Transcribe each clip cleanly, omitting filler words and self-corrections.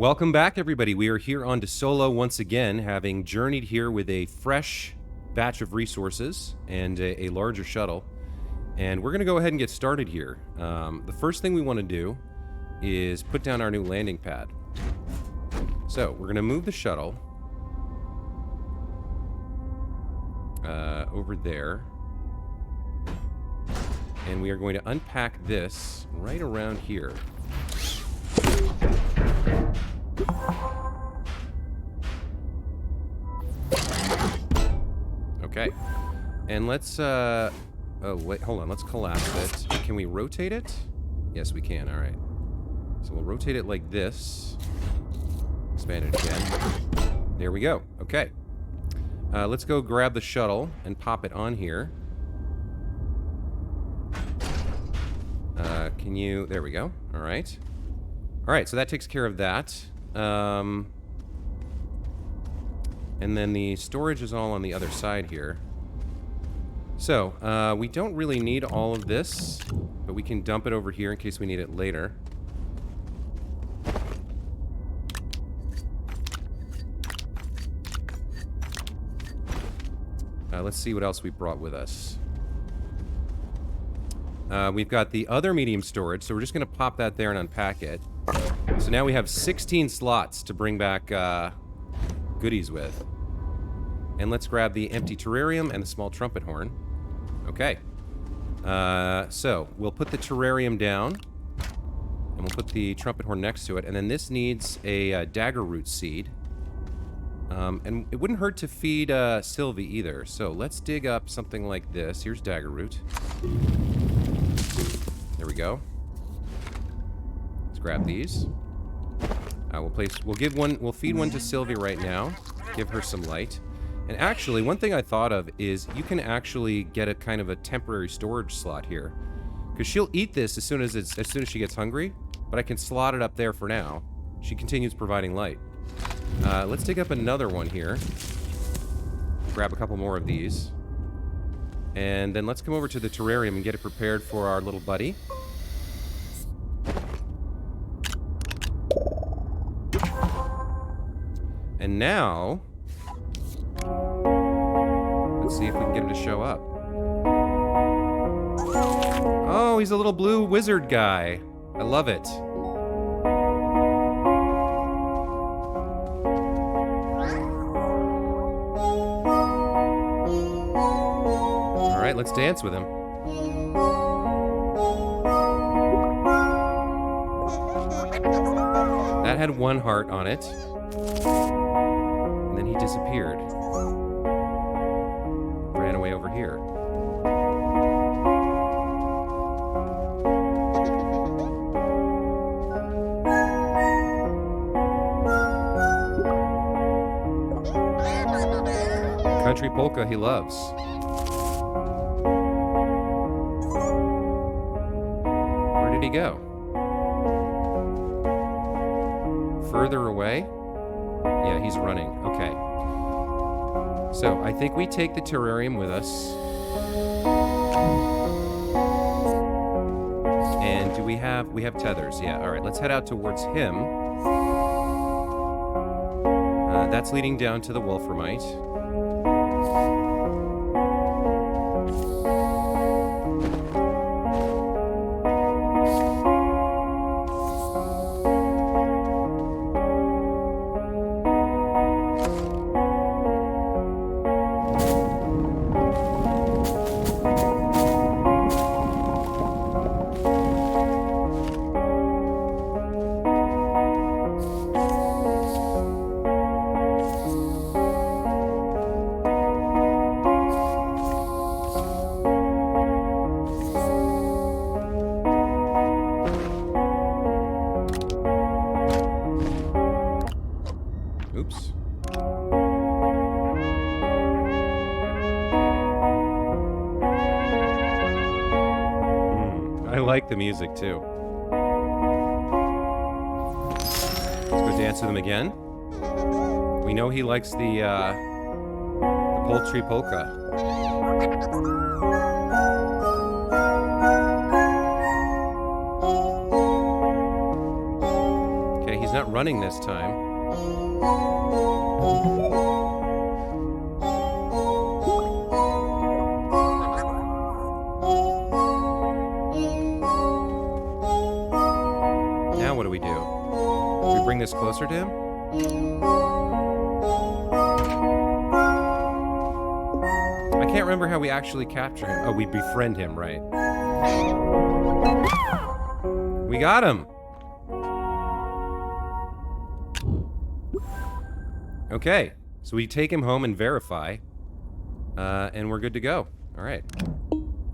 Welcome back, everybody. We are here on Desolo once again, having journeyed here with a fresh batch of resources and a larger shuttle. And we're going to go ahead and get started here. The first thing we want to do is put down our new landing pad. So, we're going to move the shuttle over there. And we are going to unpack this right around here. Okay. And let's, oh, wait, hold on. Let's collapse it. Can we rotate it? Yes, we can. All right. So we'll rotate it like this. Expand it again. There we go. Okay. Let's go grab the shuttle and pop it on here. Can you... There we go. All right. All right, so that takes care of that. And then the storage is all on the other side here. So, we don't really need all of this, but we can dump it over here in case we need it later. Let's see what else we brought with us. We've got the other medium storage, so we're just going to pop that there and unpack it. So now we have 16 slots to bring back goodies with. And let's grab the empty terrarium and the small trumpet horn. Okay. So we'll put the terrarium down, and we'll put the trumpet horn next to it. And then this needs a dagger root seed. And it wouldn't hurt to feed Sylvie either. So let's dig up something like this. Here's dagger root. There we go. Let's grab these. We'll feed one to Sylvie right now. Give her some light. And actually, one thing I thought of is you can actually get a kind of a temporary storage slot here, because she'll eat this as soon as she gets hungry. But I can slot it up there for now. She continues providing light. Let's dig up another one here. Grab a couple more of these. And then let's come over to the terrarium and get it prepared for our little buddy. And now, let's see if we can get him to show up. Oh, he's a little blue wizard guy. I love it. All right, let's dance with him. That had one heart on it. And then he disappeared. Ran away over here. Country polka he loves. Where did he go? Further away? Yeah, he's running. Okay. So, I think we take the terrarium with us. And do we have... We have tethers, yeah. Alright, let's head out towards him. That's leading down to the Wolframite. Oops. I like the music too. Let's go dance with him again. We know he likes the poultry polka. he's not running this time. Now what do we do? Do we bring this closer to him? I can't remember how we actually capture him. Oh, we befriend him, right? We got him! Okay, so we take him home and verify, and we're good to go. All right,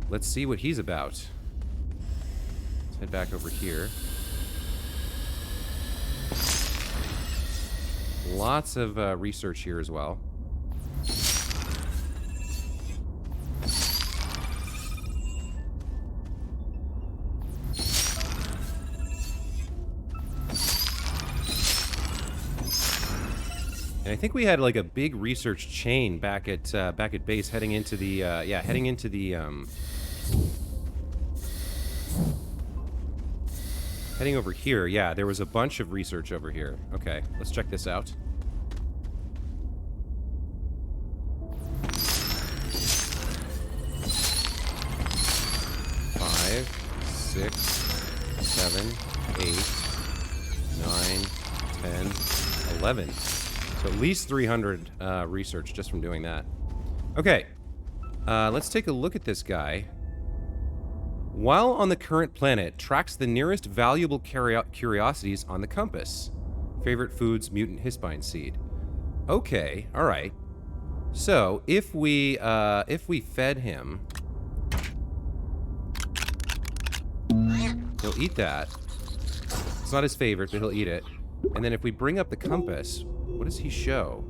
let's see what he's about. Let's head back over here. Lots of research here as well. And I think we had like a big research chain back at base, heading into the heading over here. Yeah, there was a bunch of research over here. Okay, let's check this out. Five, 6, 7, 8, 9, 10, 11. So at least 300 research just from doing that. Okay, let's take a look at this guy. While on the current planet, tracks the nearest valuable curiosities on the compass. Favorite foods, mutant hispine seed. Okay, all right. So if we fed him, he'll eat that. It's not his favorite, but he'll eat it. And then if we bring up the compass, what does he show?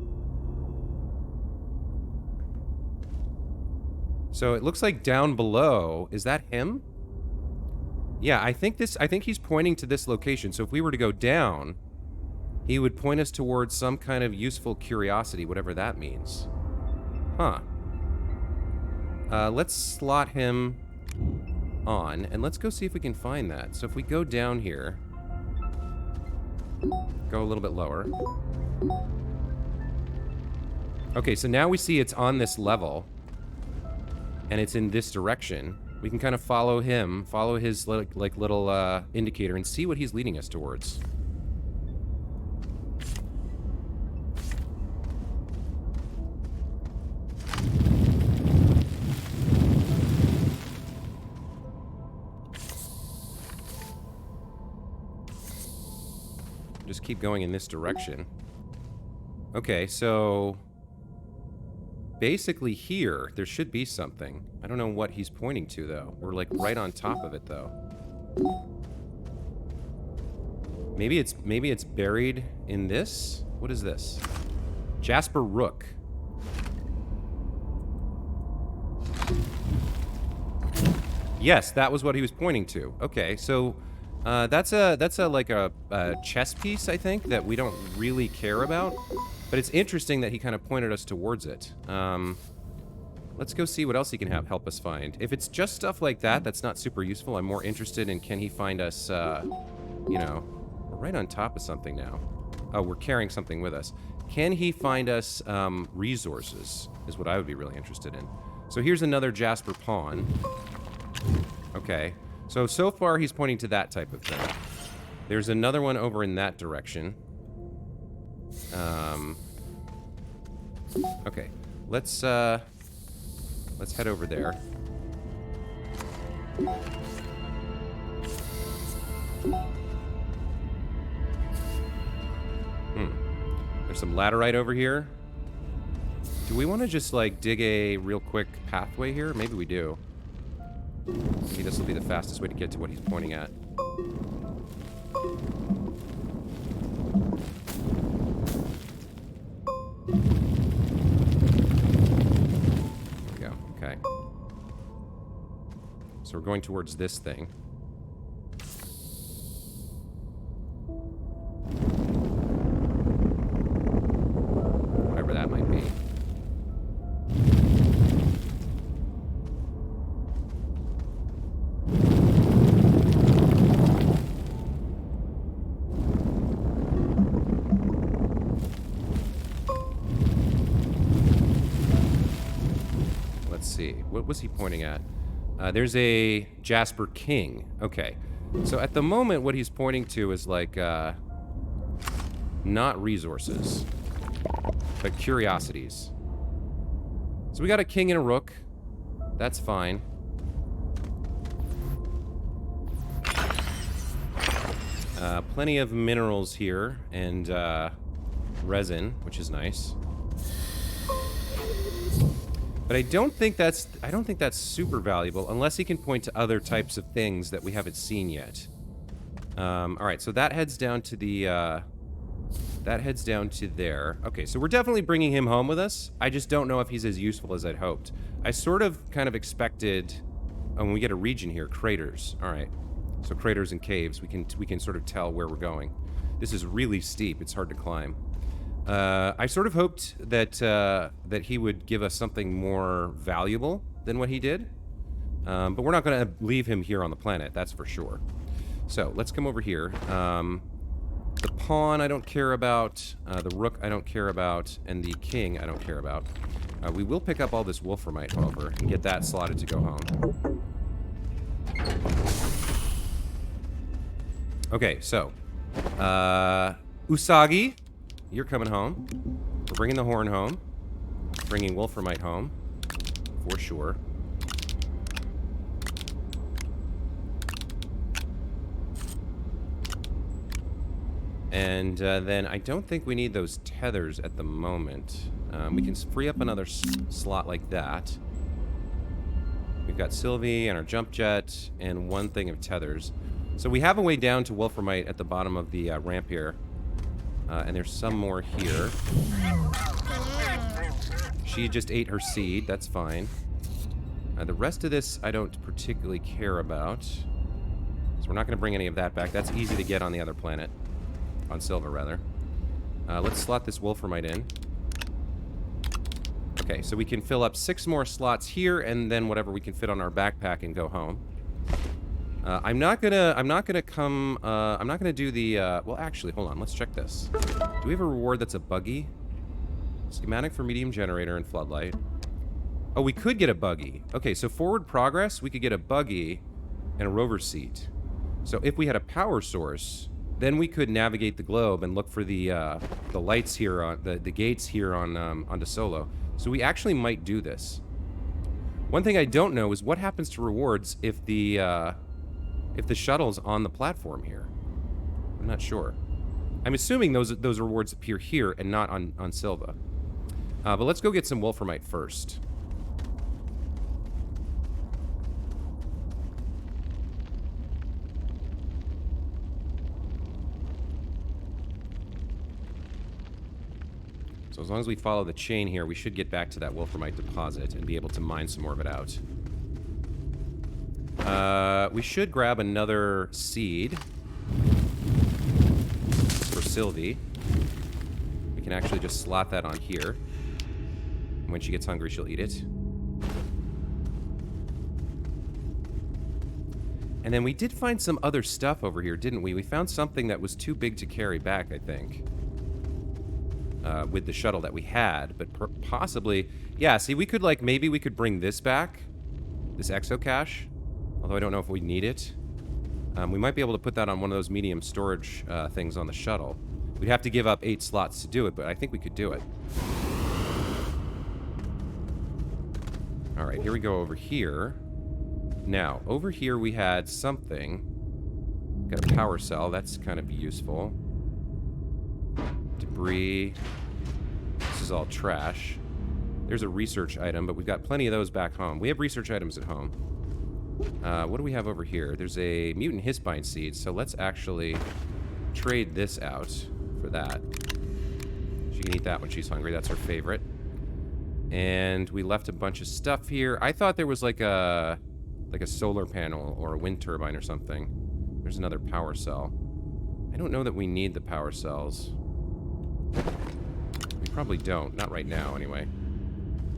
So it looks like down below, is that him? Yeah, I think he's pointing to this location. So if we were to go down, he would point us towards some kind of useful curiosity, whatever that means. Huh. Let's slot him on, and let's go see if we can find that. So if we go down here, go a little bit lower. Okay, so now we see it's on this level, and it's in this direction. We can kind of follow him, follow his like little indicator, and see what he's leading us towards. Just keep going in this direction. Okay, so basically here, there should be something. I don't know what he's pointing to, though. We're, like, right on top of it, though. Maybe it's buried in this? What is this? Jasper Rook. Yes, that was what he was pointing to. Okay, so that's like a chess piece, I think, that we don't really care about. But it's interesting that he kind of pointed us towards it. Let's go see what else he can help us find. If it's just stuff like that, that's not super useful. I'm more interested in, can he find us, you know, we're right on top of something now. Oh, we're carrying something with us. Can he find us resources, is what I would be really interested in. So here's another Jasper pawn. Okay, so far he's pointing to that type of thing. There's another one over in that direction. Okay, let's head over there. There's some laterite over here. Do we want to just, like, dig a real quick pathway here? Maybe we do. Maybe this will be the fastest way to get to what he's pointing at. There we go. Okay. So we're going towards this thing. Whatever that might be. see. What was he pointing at? There's a Jasper King. Okay. So at the moment, what he's pointing to is like, not resources, but curiosities. So we got a king and a rook. That's fine. Plenty of minerals here and resin, which is nice. But I don't think that's super valuable unless he can point to other types of things that we haven't seen yet. All right, so that heads down to the there. Okay, so we're definitely bringing him home with us. I just don't know if he's as useful as I'd hoped. I sort of kind of expected when we get a region here, craters. All right. So craters and caves, we can sort of tell where we're going. This is really steep. It's hard to climb. I sort of hoped that that he would give us something more valuable than what he did. But we're not going to leave him here on the planet, that's for sure. So let's come over here. The pawn I don't care about. The rook I don't care about. And the king I don't care about. We will pick up all this wolframite, however, and get that slotted to go home. Okay, so, Usagi, you're coming home. We're bringing the horn home. Bringing wolframite home, for sure. And then I don't think we need those tethers at the moment. We can free up another slot like that. We've got Sylvie and our jump jet and one thing of tethers. So we have a way down to wolframite at the bottom of the ramp here. And there's some more here. She just ate her seed. That's fine. The rest of this I don't particularly care about. So we're not going to bring any of that back. That's easy to get on the other planet. On Silva, rather. Let's slot this wolframite in. Okay, so we can fill up 6 more slots here, and then whatever we can fit on our backpack and go home. I'm not gonna do the, well, actually, hold on, let's check this. Do we have a reward that's a buggy? Schematic for medium generator and floodlight. Oh, we could get a buggy. Okay, so forward progress, we could get a buggy and a rover seat. So if we had a power source, then we could navigate the globe and look for the lights here, on the gates here on Desolo. So we actually might do this. One thing I don't know is what happens to rewards if the shuttle's on the platform here. I'm not sure. I'm assuming those rewards appear here and not on Silva. But let's go get some wolframite first. So as long as we follow the chain here, we should get back to that wolframite deposit and be able to mine some more of it out. We should grab another seed for Sylvie. We can actually just slot that on here. And when she gets hungry, she'll eat it. And then we did find some other stuff over here, didn't we? We found something that was too big to carry back, I think. With the shuttle that we had, but possibly... Yeah, see, we could, like, maybe we could bring this back. This exocache. Although I don't know if we need it. We might be able to put that on one of those medium storage things on the shuttle. We'd have to give up 8 slots to do it, but I think we could do it. Alright, here we go over here. Now, over here we had something. Got a power cell, that's kind of useful. Debris. This is all trash. There's a research item, but we've got plenty of those back home. We have research items at home. What do we have over here? There's a mutant hisbine seed, so let's actually trade this out for that. She can eat that when she's hungry. That's her favorite. And we left a bunch of stuff here. I thought there was like a solar panel or a wind turbine or something. There's another power cell. I don't know that we need the power cells. We probably don't. Not right now, anyway.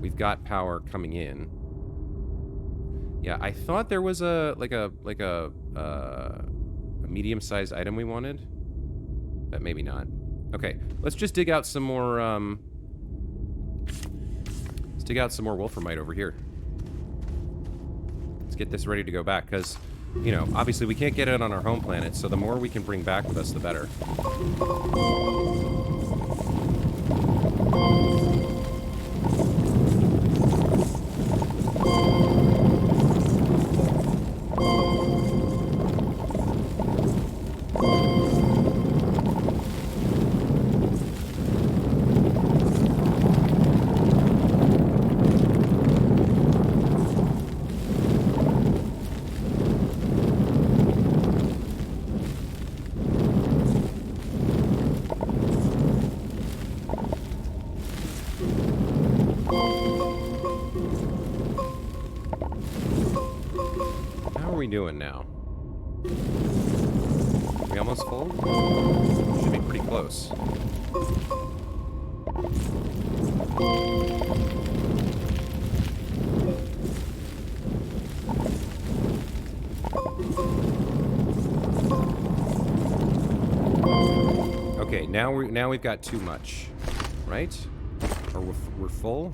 We've got power coming in. Yeah, I thought there was a medium-sized item we wanted, but maybe not. Okay, let's just dig out some more. Let's dig out some more wolframite over here. get this ready to go back, because, you know, obviously we can't get it on our home planet, so the more we can bring back with us, the better. Doing now? Are we almost full? Should be pretty close. Okay, now we've got too much, right? Or we're full.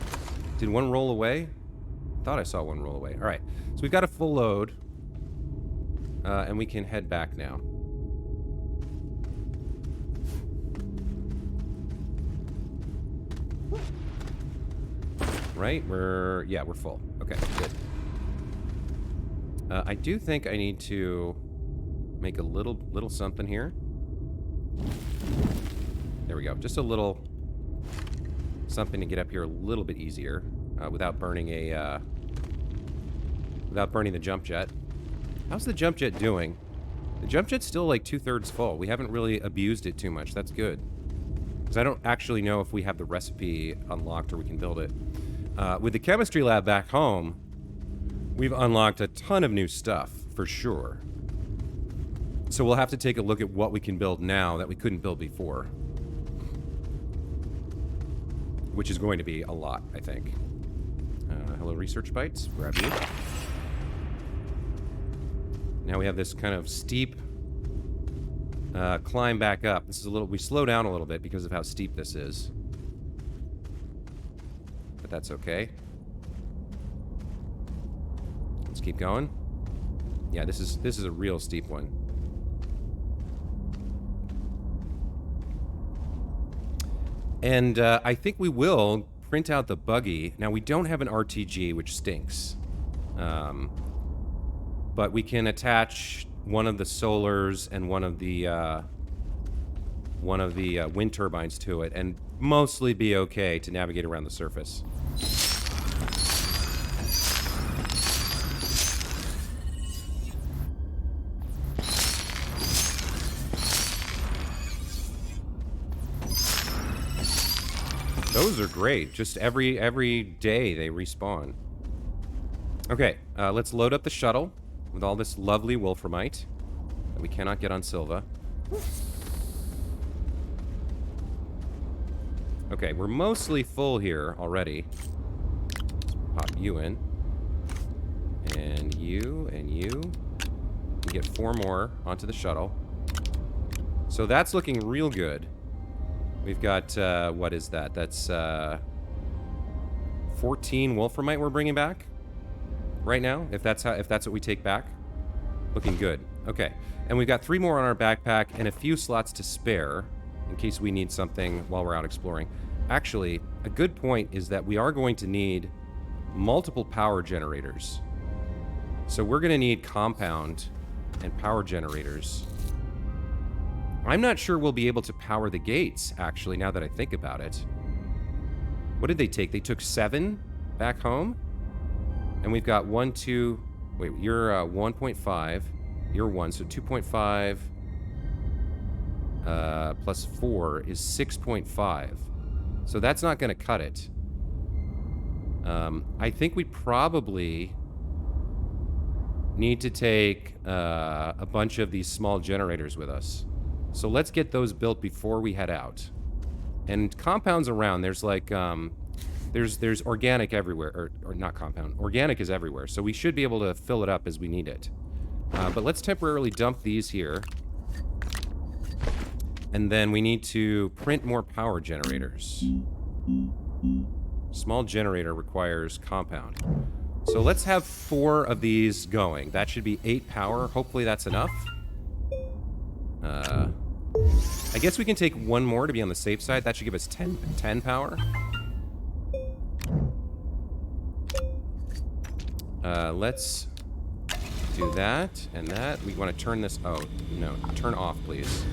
Did one roll away? Thought I saw one roll away. All right, so we've got a full load. And we can head back now. Right? We're full. Okay, good. I do think I need to make a little something here. There we go. Just a little something to get up here a little bit easier, without burning the jump jet. How's the jump jet doing? The jump jet's still like 2/3 full. We haven't really abused it too much. That's good. Because I don't actually know if we have the recipe unlocked or we can build it. With the chemistry lab back home, we've unlocked a ton of new stuff, for sure. So we'll have to take a look at what we can build now that we couldn't build before. Which is going to be a lot, I think. Hello, Research Bites. Grab you. Now we have this kind of steep climb back up. This is we slow down a little bit because of how steep this is. But that's okay. Let's keep going. Yeah, this is a real steep one. And I think we will print out the buggy. Now we don't have an RTG, which stinks. But we can attach one of the solars and one of the wind turbines to it, and mostly be okay to navigate around the surface. Those are great. Just every day they respawn. Okay, let's load up the shuttle with all this lovely wolframite that we cannot get on Silva. Okay, we're mostly full here already. Let's pop you in. And you, and you. We get 4 more onto the shuttle. So that's looking real good. We've got, what is that? That's 14 wolframite we're bringing back right now, if that's what we take back. Looking good. Okay, and we've got 3 more on our backpack and a few slots to spare in case we need something while we're out exploring. Actually, a good point is that we are going to need multiple power generators. So we're going to need compound and power generators. I'm not sure we'll be able to power the gates, actually, now that I think about it. What did they take? They took 7 back home? And we've got 1, 2... Wait, you're 1.5. You're 1, so 2.5 plus 4 is 6.5. So that's not going to cut it. I think we probably need to take a bunch of these small generators with us. So let's get those built before we head out. And compounds around, there's like, there's organic everywhere, or not compound, organic is everywhere. So we should be able to fill it up as we need it. But let's temporarily dump these here. And then we need to print more power generators. Small generator requires compound. So let's have 4 of these going. That should be 8 power. Hopefully that's enough. I guess we can take 1 more to be on the safe side. That should give us 10 power. Let's do that and that. We want to turn this... Oh, no. Turn off, please.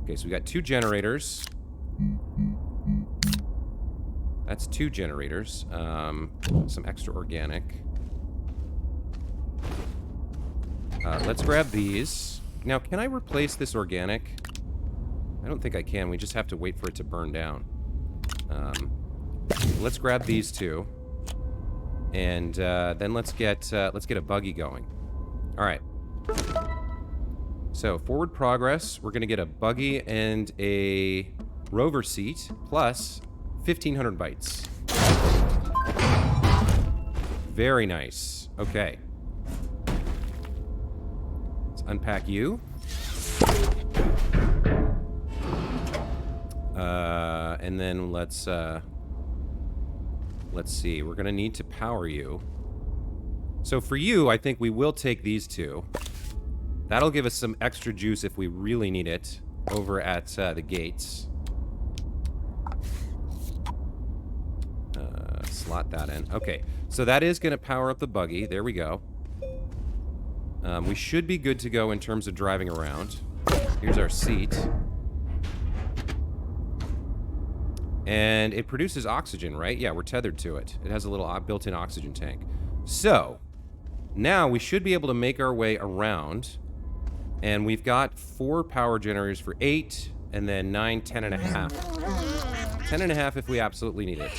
Okay, so we got 2 generators. That's 2 generators. Some extra organic. Let's grab these. Now, can I replace this organic? I don't think I can. We just have to wait for it to burn down. Let's grab these 2. And then let's get a buggy going. All right. So, forward progress. We're going to get a buggy and a rover seat, plus 1,500 bytes. Very nice. Okay. Let's unpack you. And then let's see. We're going to need to power you. So for you, I think we will take these 2. That'll give us some extra juice if we really need it over at the gates. Slot that in. Okay, so that is going to power up the buggy. There we go. We should be good to go in terms of driving around. Here's our seat. And it produces oxygen, right? Yeah, we're tethered to it. It has a little built-in oxygen tank. So, now we should be able to make our way around. And we've got 4 power generators for 8, and then 9, 10 and a half. 10 and a half if we absolutely need it.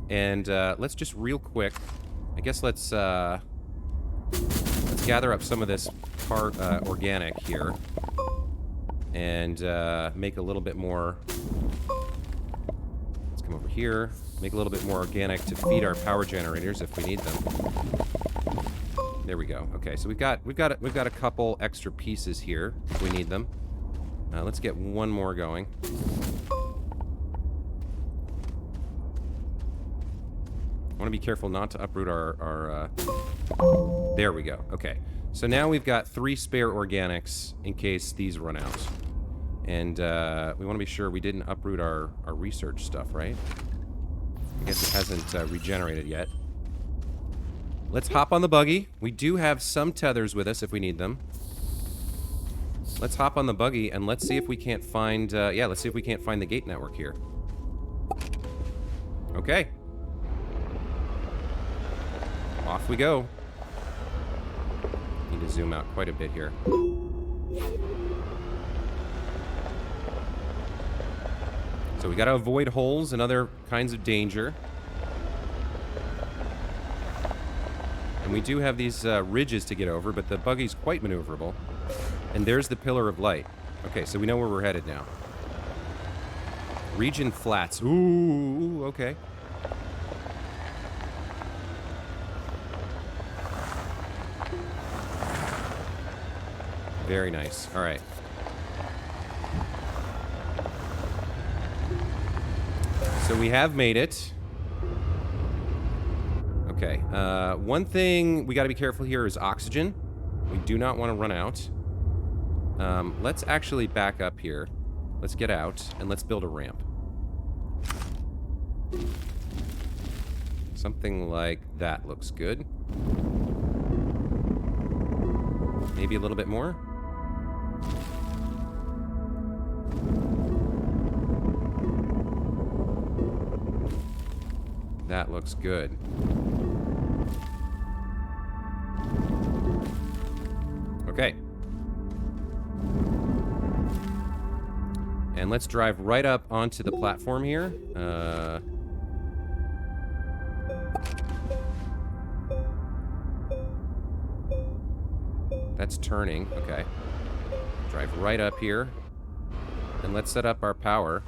And let's just real quick, I guess let's gather up some of this organic here. And make a little bit more... Come over here, make a little bit more organic to feed our power generators if we need them. There we go. Okay, so we've got a couple extra pieces here if we need them. Let's get 1 more going. I want to be careful not to uproot our there we go. Okay, so now we've got 3 spare organics in case these run out. And we want to be sure we didn't uproot our research stuff, right? I guess it hasn't regenerated yet. Let's hop on the buggy. We do have some tethers with us if we need them. Let's hop on the buggy and let's see if we can't find... let's see if we can't find the gate network here. Okay. Off we go. Need to zoom out quite a bit here. So we gotta avoid holes and other kinds of danger. And we do have these ridges to get over, but the buggy's quite maneuverable. And there's the pillar of light. Okay, so we know where we're headed now. Region flats. Ooh, okay. Very nice. All right. So we have made it. Okay. One thing we got to be careful here is oxygen. We do not want to run out. Let's actually back up here. Let's get out and let's build a ramp. Something like that looks good. Maybe a little bit more. That looks good. Okay. And let's drive right up onto the platform here. That's turning. Okay. Drive right up here. And let's set up our power.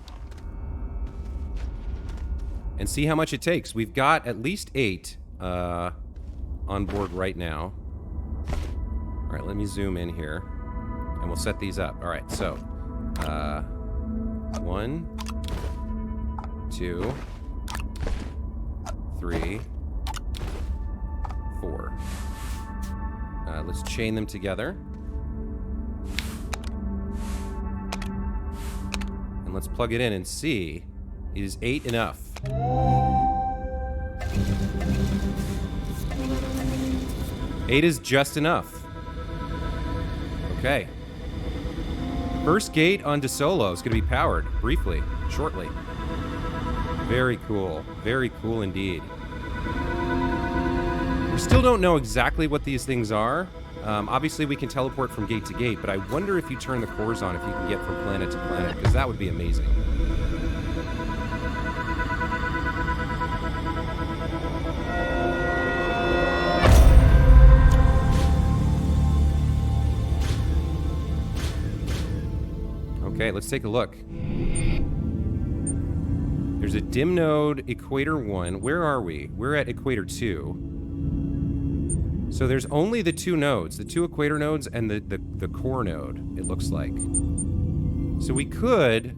And see how much it takes. We've got at least 8 on board right now. All right, let me zoom in here. And we'll set these up. All right, so 1, 2, 3, 4. Let's chain them together. And let's plug it in and see. Is 8 enough? Eight is just enough. Okay. First gate on Desolo is going to be powered briefly, shortly. Very cool. Very cool indeed. We still don't know exactly what these things are. Obviously, we can teleport from gate to gate, but I wonder if you turn the cores on, if you can get from planet to planet, because that would be amazing. Okay, let's take a look. There's a dim node, Equator 1. Where are we? We're at Equator 2. So there's only the 2 nodes, the 2 equator nodes and the core node, it looks like. So we could,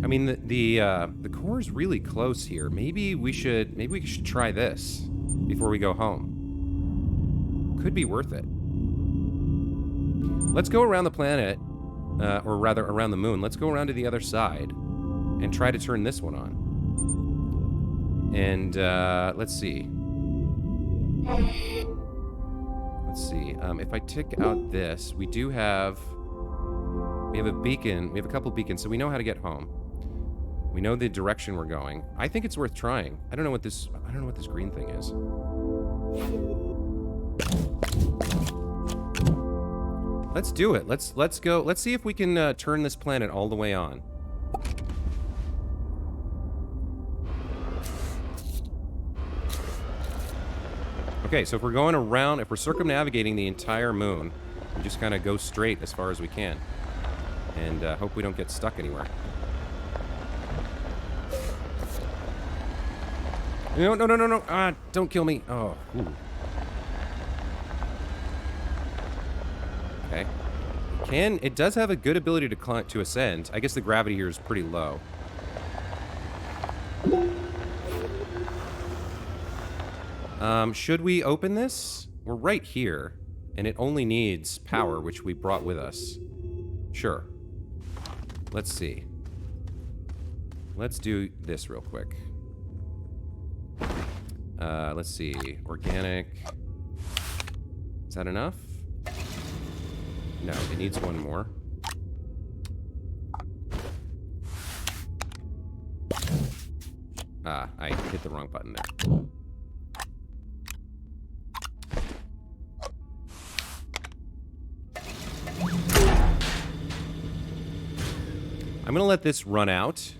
I mean, the core is really close here. Maybe we should try this before we go home. Could be worth it. Let's go around the planet, or rather around the moon. Let's go around to the other side and try to turn this one on. And let's see. Let's see, if I tick out this, we have a beacon, we have a couple beacons, so we know how to get home. We know the direction we're going. I think it's worth trying. I don't know what this green thing is. Let's do it. Let's go. Let's see if we can turn this planet all the way on. Okay, so if we're going around, if we're circumnavigating the entire moon, we just kind of go straight as far as we can. And hope we don't get stuck anywhere. No. Ah, don't kill me. Oh, ooh. Okay. It does have a good ability to climb, to ascend. I guess the gravity here is pretty low. Should we open this? We're right here, and it only needs power, which we brought with us. Sure. Let's see. Let's do this real quick. Let's see. Organic. Is that enough? No, it needs one more. Ah, I hit the wrong button there. I'm gonna let this run out.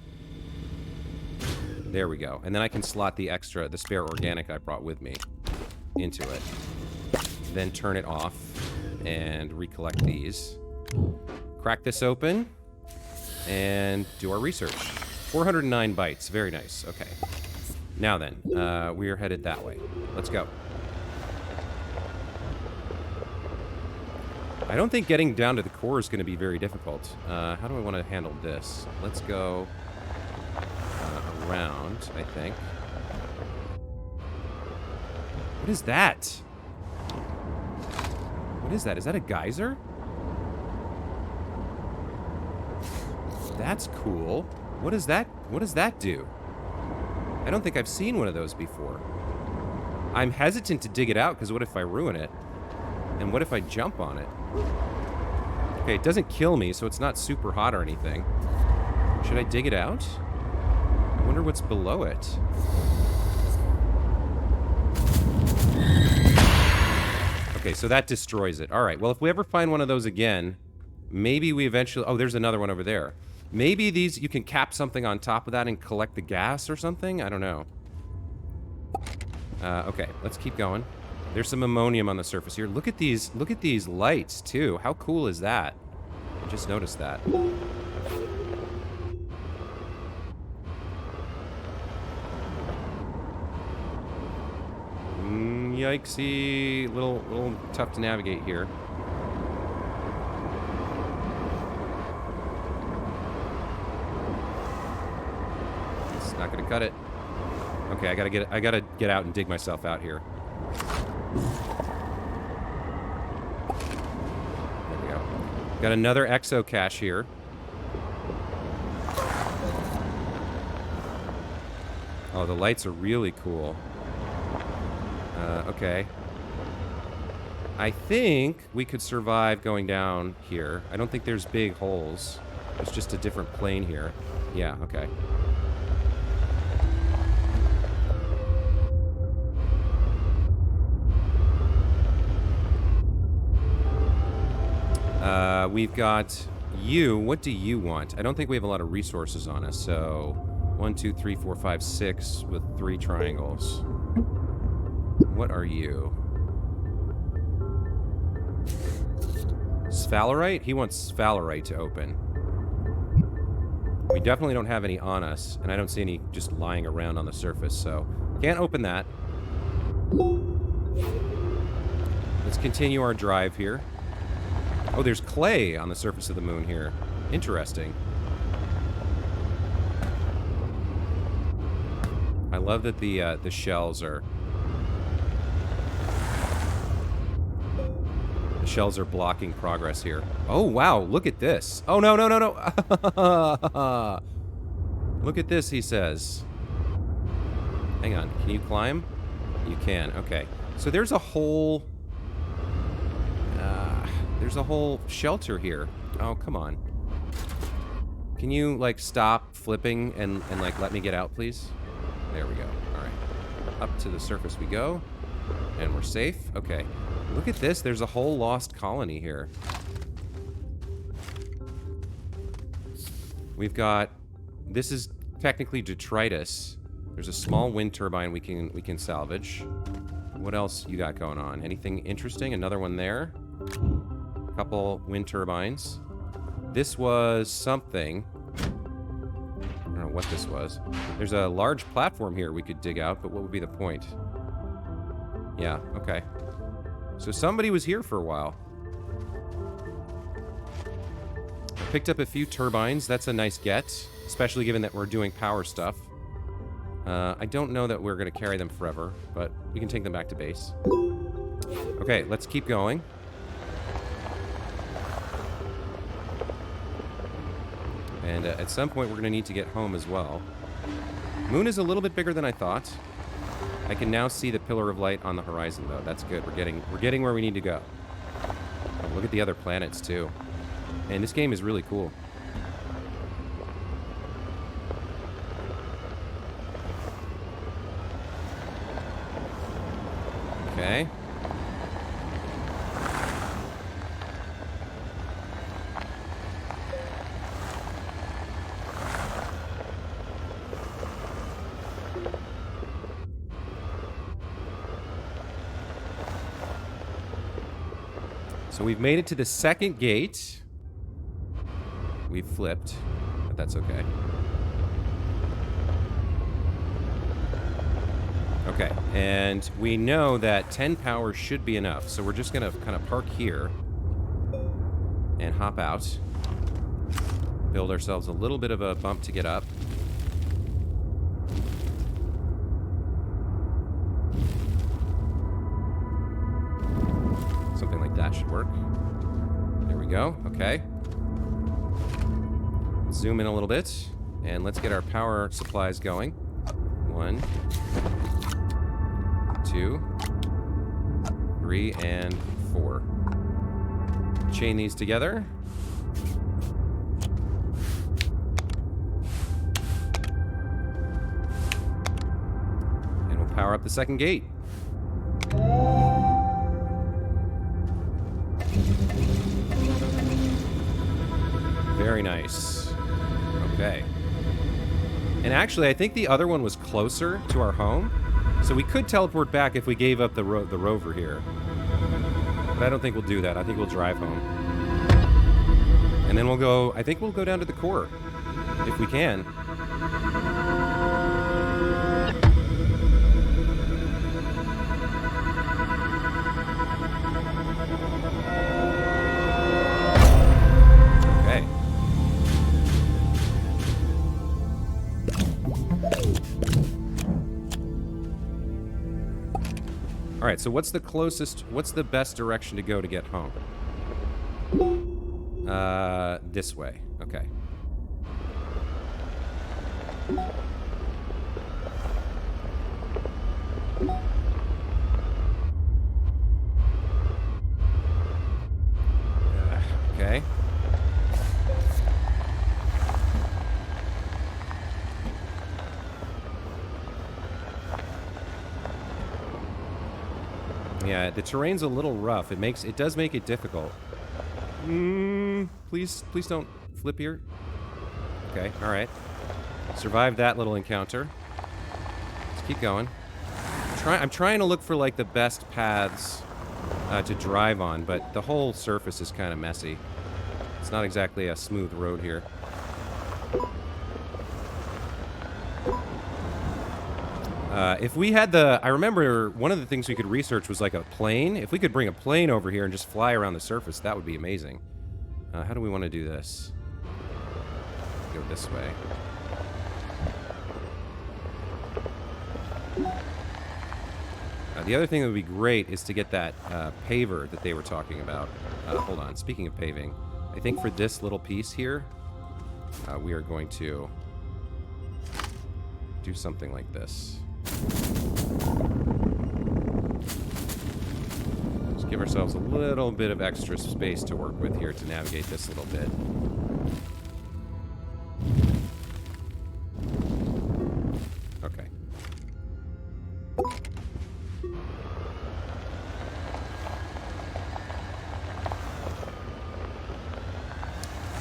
There we go. And then I can slot the spare organic I brought with me into it. Then turn it off and recollect these. Crack this open and do our research. 409 bytes. Very nice. Okay. Now then, we are headed that way. Let's go. I don't think getting down to the core is going to be very difficult. How do I want to handle this? Let's go around, I think. What is that? What is that? Is that a geyser? That's cool. What does that do? I don't think I've seen one of those before. I'm hesitant to dig it out because what if I ruin it? And what if I jump on it? Okay, it doesn't kill me, so it's not super hot or anything. Should I dig it out? I wonder what's below it. Okay, so that destroys it. All right, well, if we ever find one of those again, maybe we eventually... Oh, there's another one over there. Maybe these... You can cap something on top of that and collect the gas or something? I don't know. Okay, let's keep going. There's some ammonium on the surface here. Look at these lights, too. How cool is that? I just noticed that. Yikesy. Little tough to navigate here. It's not gonna cut it. Okay, I gotta get out and dig myself out here. There we go. Got another exo cache here. Oh, the lights are really cool. Okay. I think we could survive going down here. I don't think there's big holes. It's just a different plane here. Yeah, okay. We've got you. What do you want? I don't think we have a lot of resources on us, so 1, 2, 3, 4, 5, 6 with 3 triangles. What are you? Sphalerite? He wants sphalerite to open. We definitely don't have any on us, and I don't see any just lying around on the surface, so can't open that. Let's continue our drive here. Oh, there's clay on the surface of the moon here. Interesting. I love that the shells are... The shells are blocking progress here. Oh, wow, look at this. Oh, no, no, no, no. Look at this, he says. Hang on, can you climb? You can, okay. So there's a whole... There's a whole shelter here. Oh, come on. Can you, like, stop flipping and like, let me get out, please? There we go. All right. Up to the surface we go. And we're safe. Okay. Look at this. There's a whole lost colony here. We've got... This is technically detritus. There's a small wind turbine we can salvage. What else you got going on? Anything interesting? Another one there. Couple wind turbines. This was something. I don't know what this was. There's a large platform here we could dig out, but what would be the point? Yeah, okay. So somebody was here for a while. I picked up a few turbines. That's a nice get, especially given that we're doing power stuff. I don't know that we're going to carry them forever, but we can take them back to base. Okay, let's keep going. And at some point, we're going to need to get home as well. Moon is a little bit bigger than I thought. I can now see the pillar of light on the horizon, though. That's good. We're getting where we need to go. Oh, look at the other planets, too. And this game is really cool. Okay. So we've made it to the second gate. We've flipped, but that's okay. Okay, and we know that 10 power should be enough, so we're just gonna kind of park here and hop out. Build ourselves a little bit of a bump to get up. Something like that should work. There we go, okay. Zoom in a little bit, and let's get our power supplies going. 1, 2, 3, and 4. Chain these together. And we'll power up the second gate. Very nice. Okay. And actually, I think the other one was closer to our home, so we could teleport back if we gave up the rover here. But I don't think we'll do that. I think we'll drive home. And then we'll go... I think we'll go down to the core, if we can. Alright, so what's the closest... What's the best direction to go to get home? This way. Okay. Okay. Yeah, the terrain's a little rough. It does make it difficult. Please don't flip here. Okay, alright. Survived that little encounter. Let's keep going. I'm trying to look for, like, the best paths to drive on, but the whole surface is kind of messy. It's not exactly a smooth road here. If we had I remember one of the things we could research was like a plane. If we could bring a plane over here and just fly around the surface, that would be amazing. How do we want to do this? Go this way. The other thing that would be great is to get that paver that they were talking about. Hold on. Speaking of paving, I think for this little piece here, we are going to do something like this. Just give ourselves a little bit of extra space to work with here to navigate this a little bit. Okay.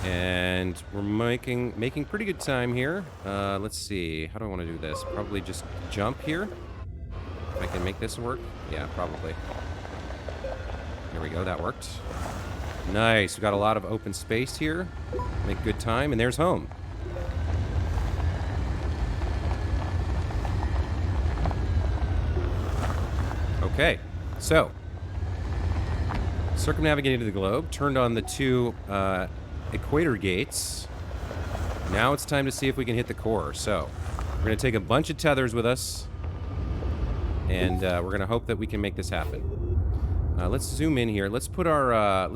And we're making pretty good time here. Let's see. How do I want to do this? Probably just jump here. If I can make this work. Yeah, probably. There we go. That worked. Nice. We got a lot of open space here. Make good time. And there's home. Okay. So, circumnavigated the globe. Turned on the two... equator gates. Now it's time to see if we can hit the core. So, we're going to take a bunch of tethers with us, and we're going to hope that we can make this happen. Let's zoom in here. Let's put our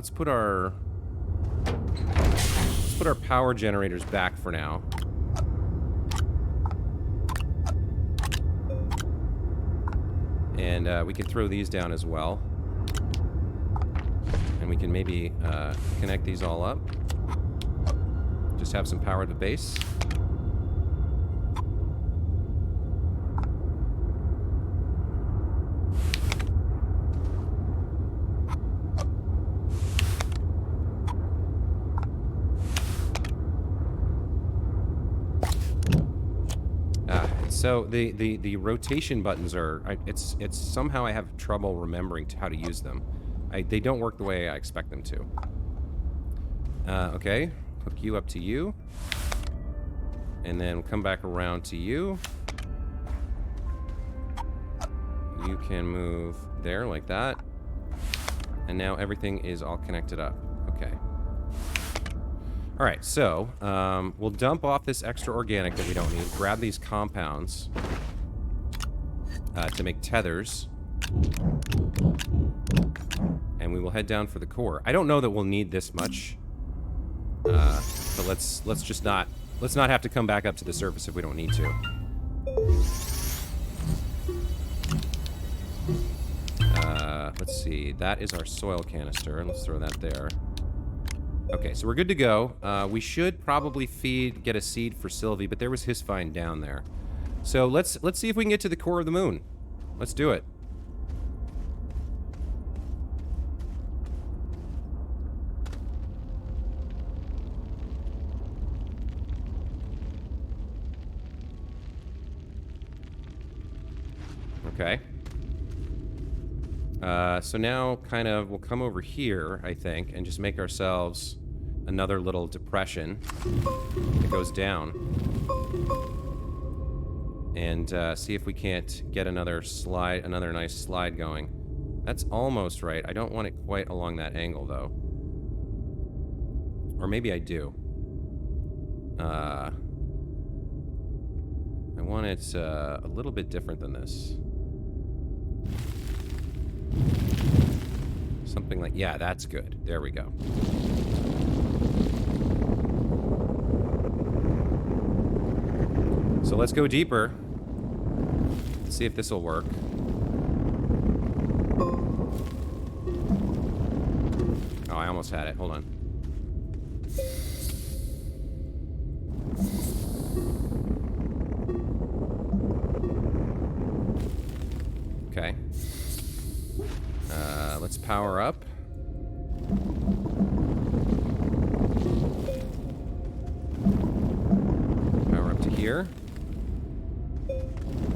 power generators back for now. And we can throw these down as well. And we can maybe connect these all up. Just have some power at the base. So the rotation buttons are it's somehow I have trouble remembering how to use them. They don't work the way I expect them to. Okay, hook you up to you, and then come back around to you. You can move there like that, and now everything is all connected up. Okay. All right, so we'll dump off this extra organic that we don't need. Grab these compounds to make tethers. And we will head down for the core. I don't know that we'll need this much. So let's not have to come back up to the surface if we don't need to. Let's see. That is our soil canister. Let's throw that there. Okay, so we're good to go. We should probably get a seed for Sylvie, but there was his find down there. So let's see if we can get to the core of the moon. Let's do it. Okay. So now, kind of, we'll come over here, I think, and just make ourselves another little depression that goes down. And see if we can't get another nice slide going. That's almost right. I don't want it quite along that angle, though. Or maybe I do. I want it a little bit different than this. Something like... Yeah, that's good. There we go. So let's go deeper. See if this will work. Oh, I almost had it. Hold on. Okay. Let's power up. Power up to here.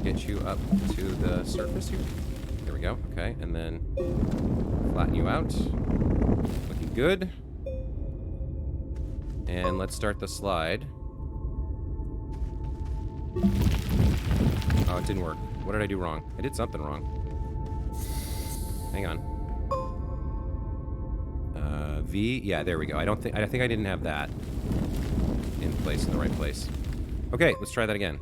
Get you up to the surface here. There we go. Okay, and then flatten you out. Looking good. And let's start the slide. Oh, it didn't work. What did I do wrong? I did something wrong. Hang on. V. Yeah, there we go. I think I didn't have that in place, in the right place. Okay, let's try that again.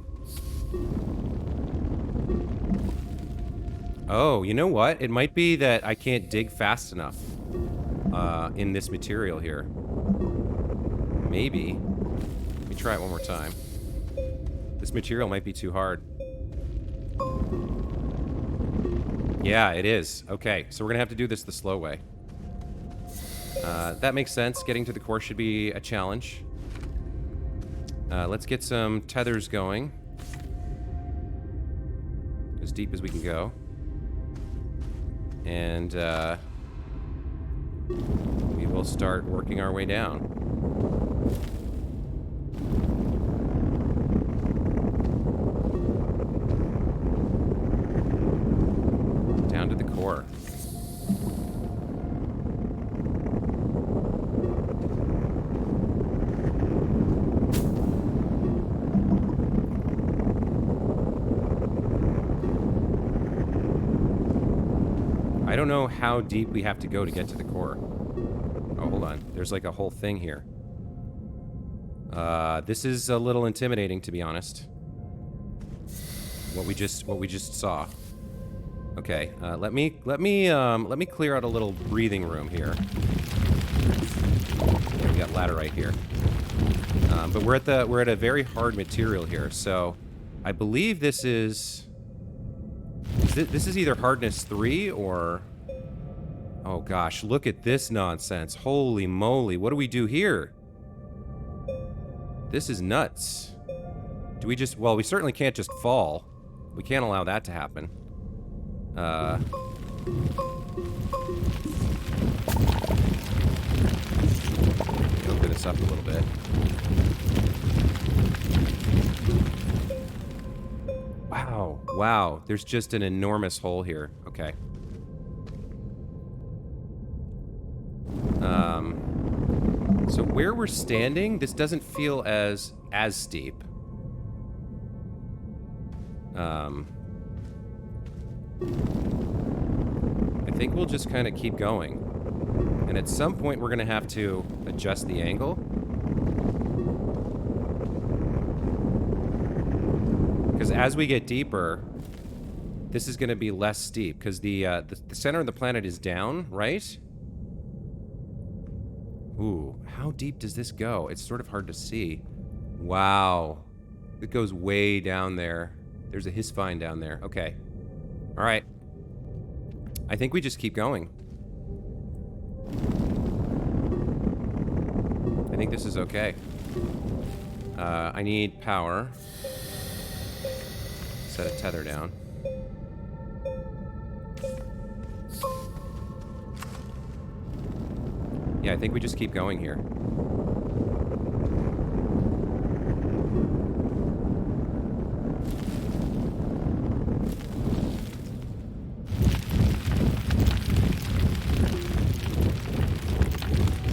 Oh, you know what? It might be that I can't dig fast enough in this material here. Maybe. Let me try it one more time. This material might be too hard. Yeah, it is. Okay, so we're gonna have to do this the slow way. That makes sense. Getting to the core should be a challenge. Let's get some tethers going. As deep as we can go. And we will start working our way down. Down to the core. I don't know how deep we have to go to get to the core. Oh, hold on. There's like a whole thing here. This is a little intimidating, to be honest. What we just saw. Okay, let me clear out a little breathing room here. Okay, we got laterite here. But we're at a very hard material here, so I believe this is either hardness 3 or... Oh gosh, look at this nonsense. Holy moly, what do we do here? This is nuts. Do we just... Well, we certainly can't just fall. We can't allow that to happen. Open this up a little bit. Wow. Wow. There's just an enormous hole here. Okay. So where we're standing, this doesn't feel as steep. I think we'll just kind of keep going. And at some point, we're going to have to adjust the angle. Because as we get deeper, this is going to be less steep. Because the center of the planet is down, right? Ooh, how deep does this go? It's sort of hard to see. Wow. It goes way down there. There's a hisvine down there. Okay. All right. I think we just keep going. I think this is okay. I need power. Set a tether down. Yeah, I think we just keep going here.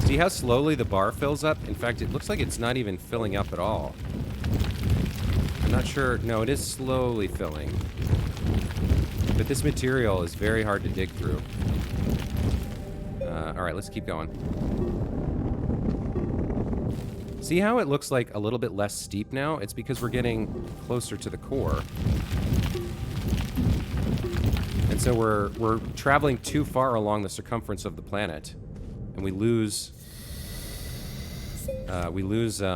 See how slowly the bar fills up? In fact, it looks like it's not even filling up at all. I'm not sure. No, it is slowly filling. But this material is very hard to dig through. Alright, let's keep going. See how it looks like a little bit less steep now? It's because we're getting closer to the core. And So we're traveling too far along the circumference of the planet, and we lose our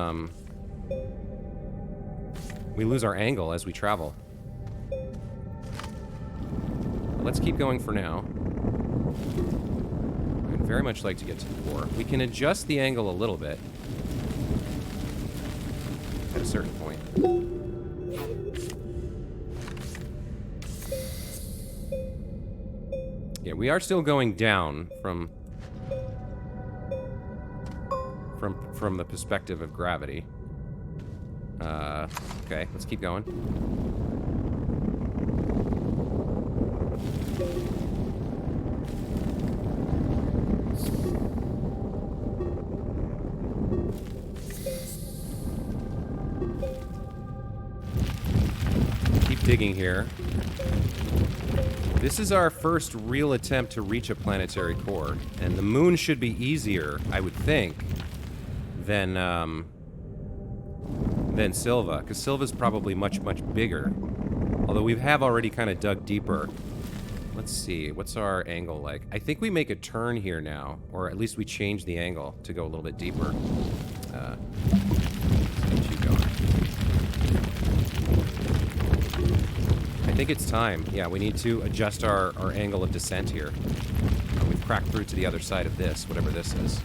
angle as we travel. But let's keep going for now. I'd very much like to get to the core. We can adjust the angle a little bit at a certain point. Yeah, we are still going down from the perspective of gravity. Okay, let's keep going. Keep digging here. This is our first real attempt to reach a planetary core, and the moon should be easier, I would think, than Silva, because Silva's probably much, much bigger. Although we have already kind of dug deeper. Let's see, what's our angle like? I think we make a turn here now, or at least we change the angle to go a little bit deeper. Keep you going. I think it's time. Yeah, we need to adjust our angle of descent here. We've cracked through to the other side of this, whatever this is.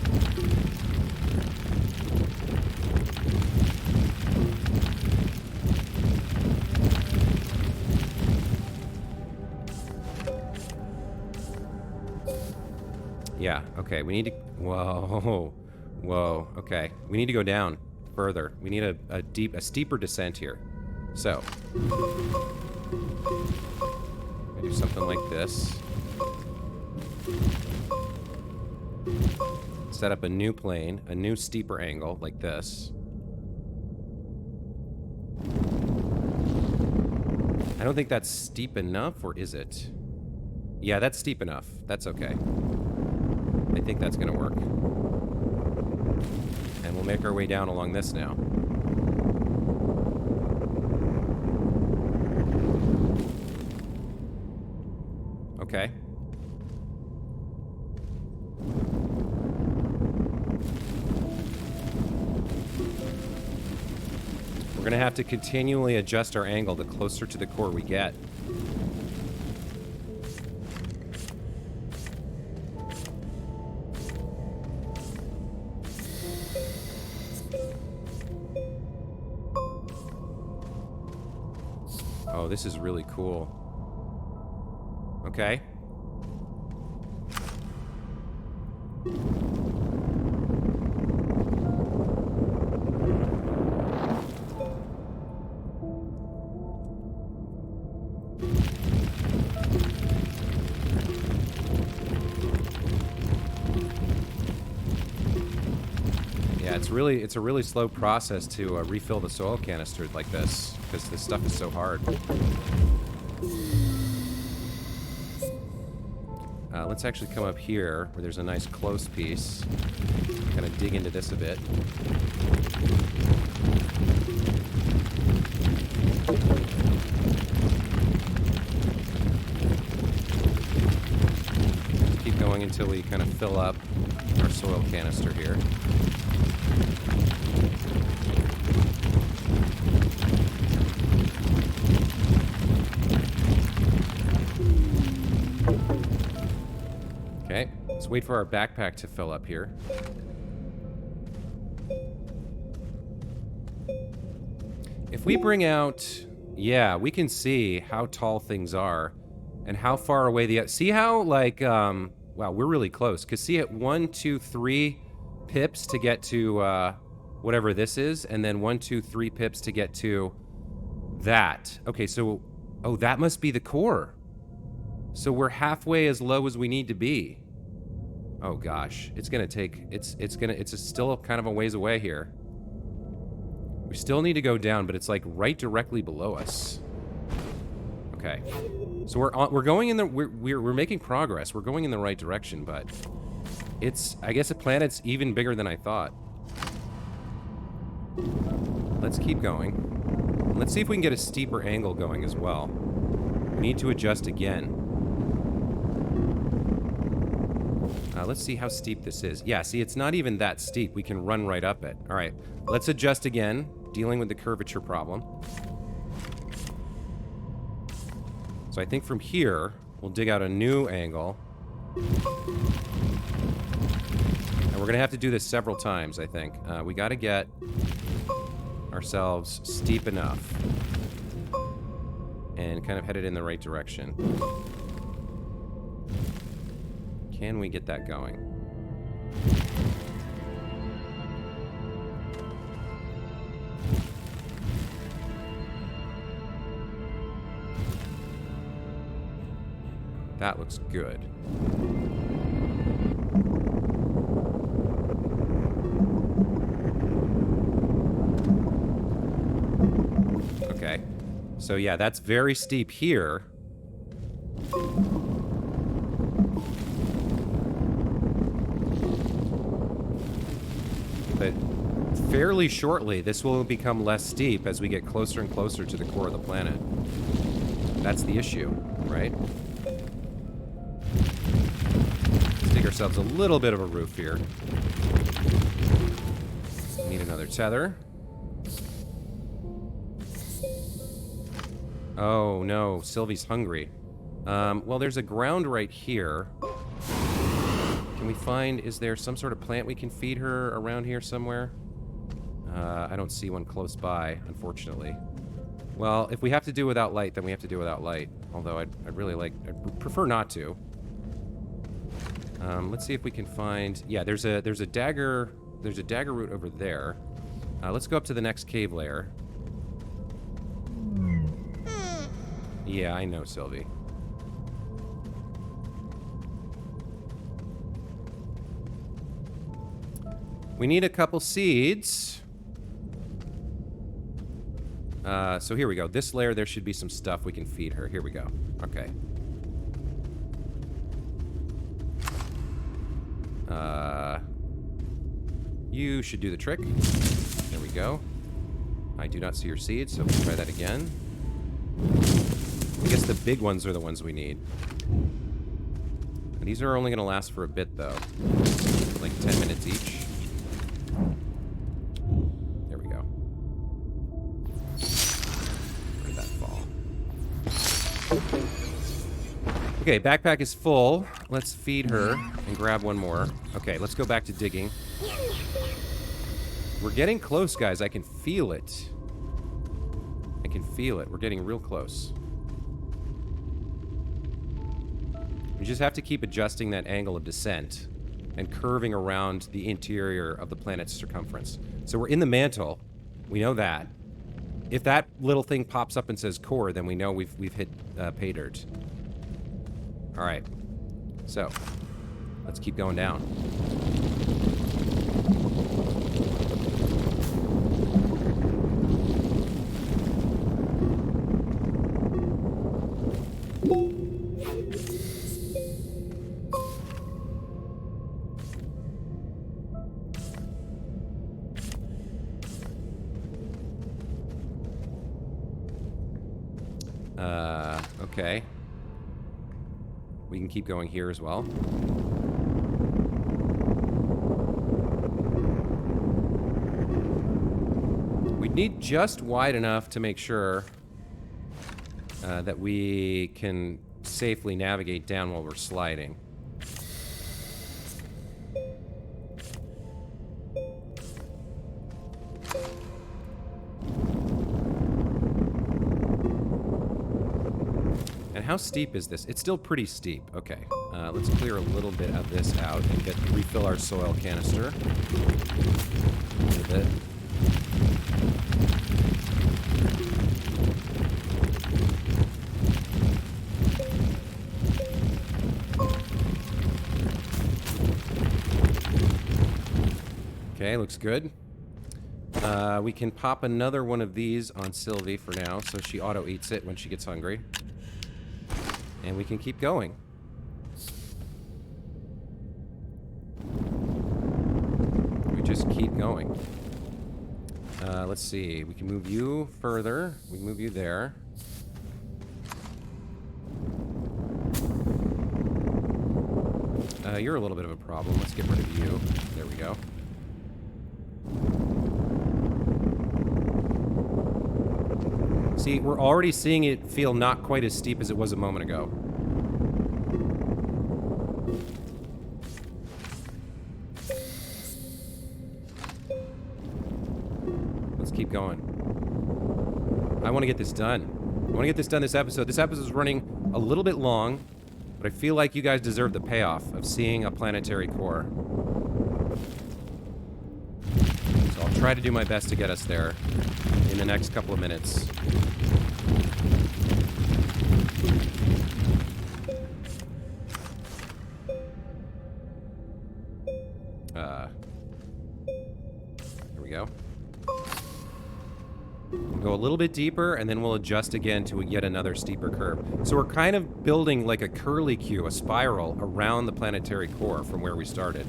Yeah, okay, we need to... Whoa. Whoa, okay. We need to go down further. We need a steeper descent here. So... do something like this. Set up a new plane, a new steeper angle, like this. I don't think that's steep enough, or is it? Yeah, that's steep enough. That's okay. I think that's gonna work. And we'll make our way down along this now. Okay. We're gonna have to continually adjust our angle the closer to the core we get. Oh, this is really cool. Okay. Yeah, it's a really slow process to refill the soil canister like this, because this stuff is so hard. Let's actually come up here, where there's a nice close piece. Kind of dig into this a bit. Keep going until we kind of fill up our soil canister here. Okay, let's wait for our backpack to fill up here. If we bring out... Yeah, we can see how tall things are and how far away the... See how, like, wow, we're really close. Because see at 1, 2, 3 pips to get to whatever this is, and then 1, 2, 3 pips to get to that. Okay, so... Oh, that must be the core. So we're halfway as low as we need to be. Oh gosh, it's gonna take, it's still kind of a ways away here. We still need to go down, but it's like right directly below us. Okay, so we're going in the, we're making progress. We're going in the right direction, but it's, I guess the planet's even bigger than I thought. Let's keep going. Let's see if we can get a steeper angle going as well. We need to adjust again. Let's see how steep this is. Yeah, see, it's not even that steep. We can run right up it. All right, let's adjust again, dealing with the curvature problem. So I think from here, we'll dig out a new angle. And we're going to have to do this several times, I think. We got to get ourselves steep enough and kind of headed in the right direction. Can we get that going? That looks good. Okay. So yeah, that's very steep here. But fairly shortly, this will become less steep as we get closer and closer to the core of the planet. That's the issue, right? Let's dig ourselves a little bit of a roof here. Need another tether. Oh, no. Sylvie's hungry. Well, there's a ground right here. Can we find... Is there some sort of plant we can feed her around here somewhere? I don't see one close by, unfortunately. Well, if we have to do without light, then we have to do without light. Although I'd really like... I'd prefer not to. Let's see if we can find... Yeah, there's a dagger... There's a dagger root over there. Let's go up to the next cave layer. Yeah, I know, Sylvie. We need a couple seeds. So here we go. This layer, there should be some stuff we can feed her. Here we go. Okay. You should do the trick. There we go. I do not see your seeds, so we'll try that again. I guess the big ones are the ones we need. These are only going to last for a bit, though. Like 10 minutes each. There we go. Where did that fall? Okay, backpack is full. Let's feed her and grab one more. Okay, let's go back to digging. We're getting close, guys. I can feel it. I can feel it. We're getting real close. We just have to keep adjusting that angle of descent and curving around the interior of the planet's circumference. So we're in the mantle. We know that. If that little thing pops up and says core, then we know we've hit pay dirt. All right. So let's keep going down. Okay. We can keep going here as well. We need just wide enough to make sure that we can safely navigate down while we're sliding. How steep is this? It's still pretty steep. Okay. Let's clear a little bit of this out and refill our soil canister. A little bit. Okay, looks good. We can pop another one of these on Sylvie for now, so she auto-eats it when she gets hungry. And we can keep going. We just keep going. Let's see. We can move you further. We can move you there. You're a little bit of a problem. Let's get rid of you. There we go. See, we're already seeing it feel not quite as steep as it was a moment ago. Let's keep going. I want to get this done. I want to get this done this episode. This episode is running a little bit long, but I feel like you guys deserve the payoff of seeing a planetary core. So I'll try to do my best to get us there in the next couple of minutes. Here we go. We'll go a little bit deeper, and then we'll adjust again to yet another steeper curve. So we're kind of building like a curlicue, a spiral, around the planetary core from where we started.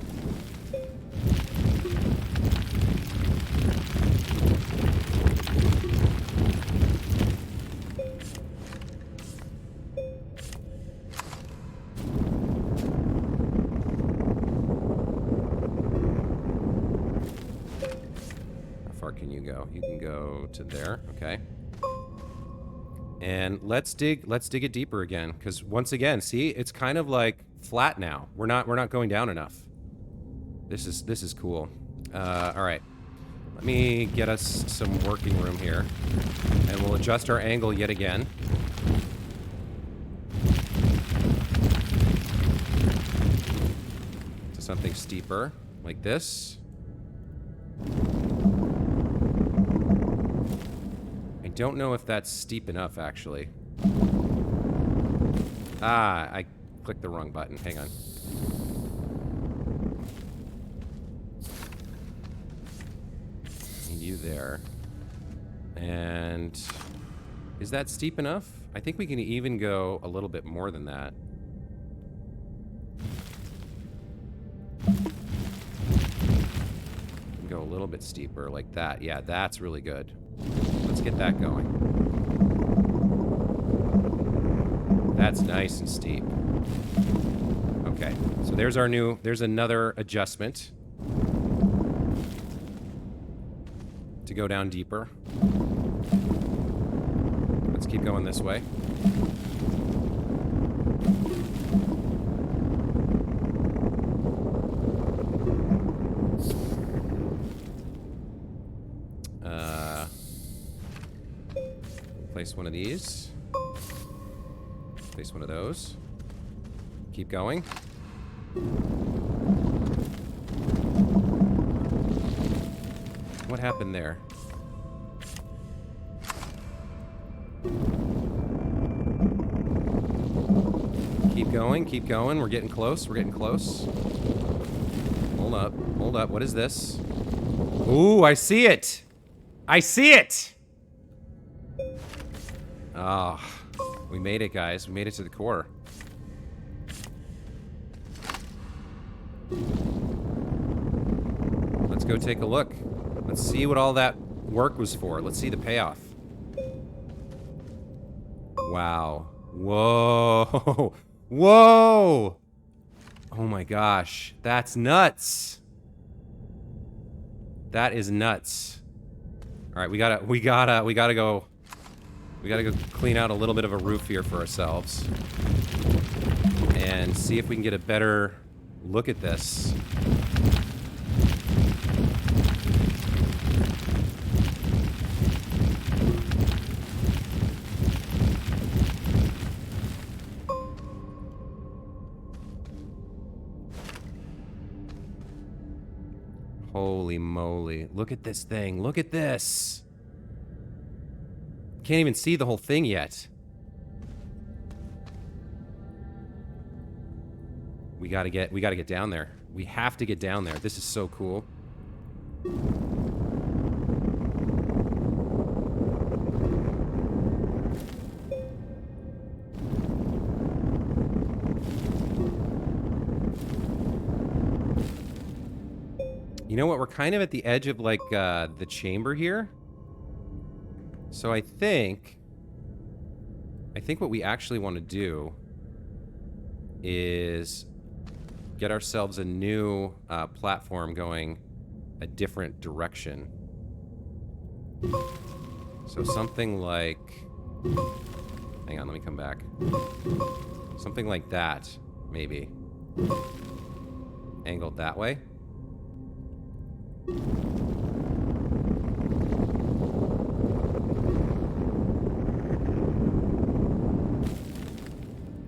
You can go to there, okay. And let's dig it deeper again, because once again, see, it's kind of like flat now. We're not going down enough. This is cool. All right, let me get us some working room here, and we'll adjust our angle yet again. To something steeper, like this. I don't know if that's steep enough, actually. Ah, I clicked the wrong button. Hang on. Need you there. And is that steep enough? I think we can even go a little bit more than that. Go a little bit steeper, like that. Yeah, that's really good. Let's get that going. That's nice and steep. Okay, so there's another adjustment to go down deeper. Let's keep going this way. Place one of these. Place one of those. Keep going. What happened there? Keep going, keep going. We're getting close, we're getting close. Hold up, hold up. What is this? Ooh, I see it! I see it! Ah, oh, we made it, guys. We made it to the core. Let's go take a look. Let's see what all that work was for. Let's see the payoff. Wow. Whoa. Whoa! Oh my gosh. That's nuts. That is nuts. Alright, we gotta go clean out a little bit of a roof here for ourselves. And see if we can get a better look at this. Holy moly. Look at this thing. Look at this. Can't even see the whole thing yet. We gotta get down there. We have to get down there. This is so cool. You know what? We're kind of at the edge of, like, the chamber here. So I think what we actually want to do is get ourselves a new platform going a different direction. So something like... Hang on, let me come back. Something like that, maybe. Angled that way.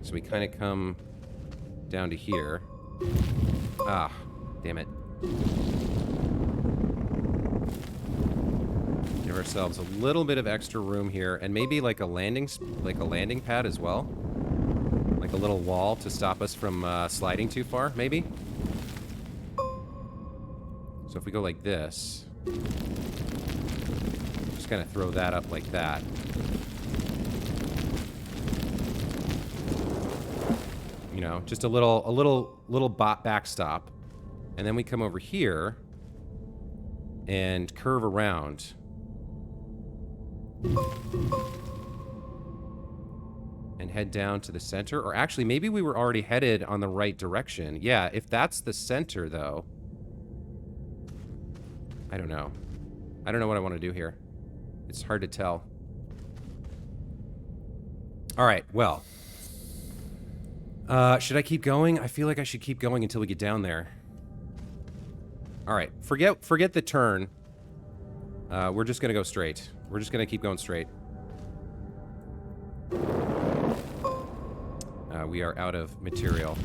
So we kind of come down to here. Ah, damn it. Give ourselves a little bit of extra room here, and maybe like a landing pad as well. Like a little wall to stop us from sliding too far, maybe. So if we go like this, just kind of throw that up like that. You know, just a little backstop, and then we come over here and curve around. And head down to the center. Or actually, maybe we were already headed on the right direction. Yeah, if that's the center, though. I don't know. I don't know what I want to do here. It's hard to tell. Alright, well. Should I keep going? I feel like I should keep going until we get down there. Alright, forget the turn. We're just gonna go straight. We're just gonna keep going straight. We are out of material.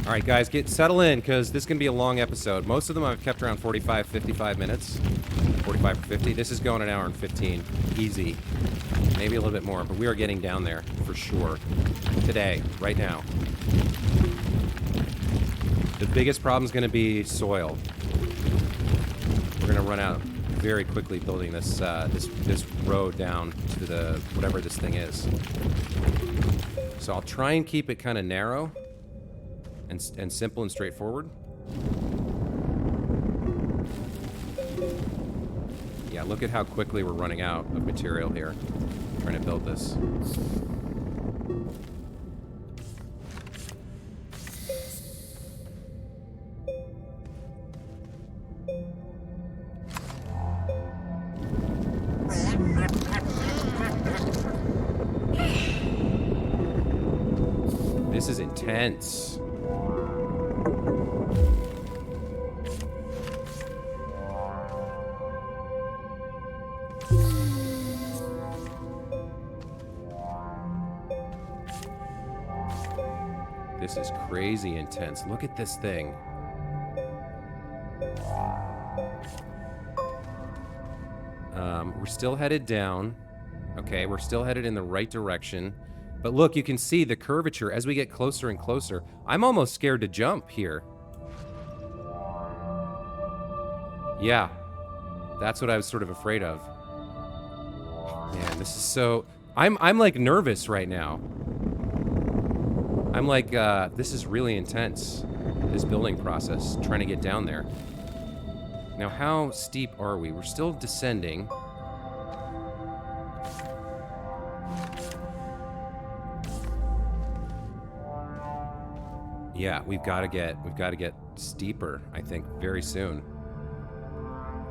Alright guys, settle in, because this is going to be a long episode. Most of them I've kept around 45, 55 minutes. 45 or 50. This is going an hour and 15. Easy. Maybe a little bit more, but we are getting down there, for sure. Today, right now. The biggest problem is going to be soil. We're going to run out very quickly building this this road down to the whatever this thing is. So I'll try and keep it kind of narrow and simple and straightforward. Yeah, look at how quickly we're running out of material here. Trying to build this. This is intense. This is crazy intense. Look at this thing. We're still headed down. Okay, we're still headed in the right direction. But look, you can see the curvature as we get closer and closer. I'm almost scared to jump here. Yeah, that's what I was sort of afraid of. Man, this is so... I'm like nervous right now. I'm like, this is really intense, this building process, trying to get down there. Now, how steep are we? We're still descending. Yeah, we've got to get steeper, I think, very soon.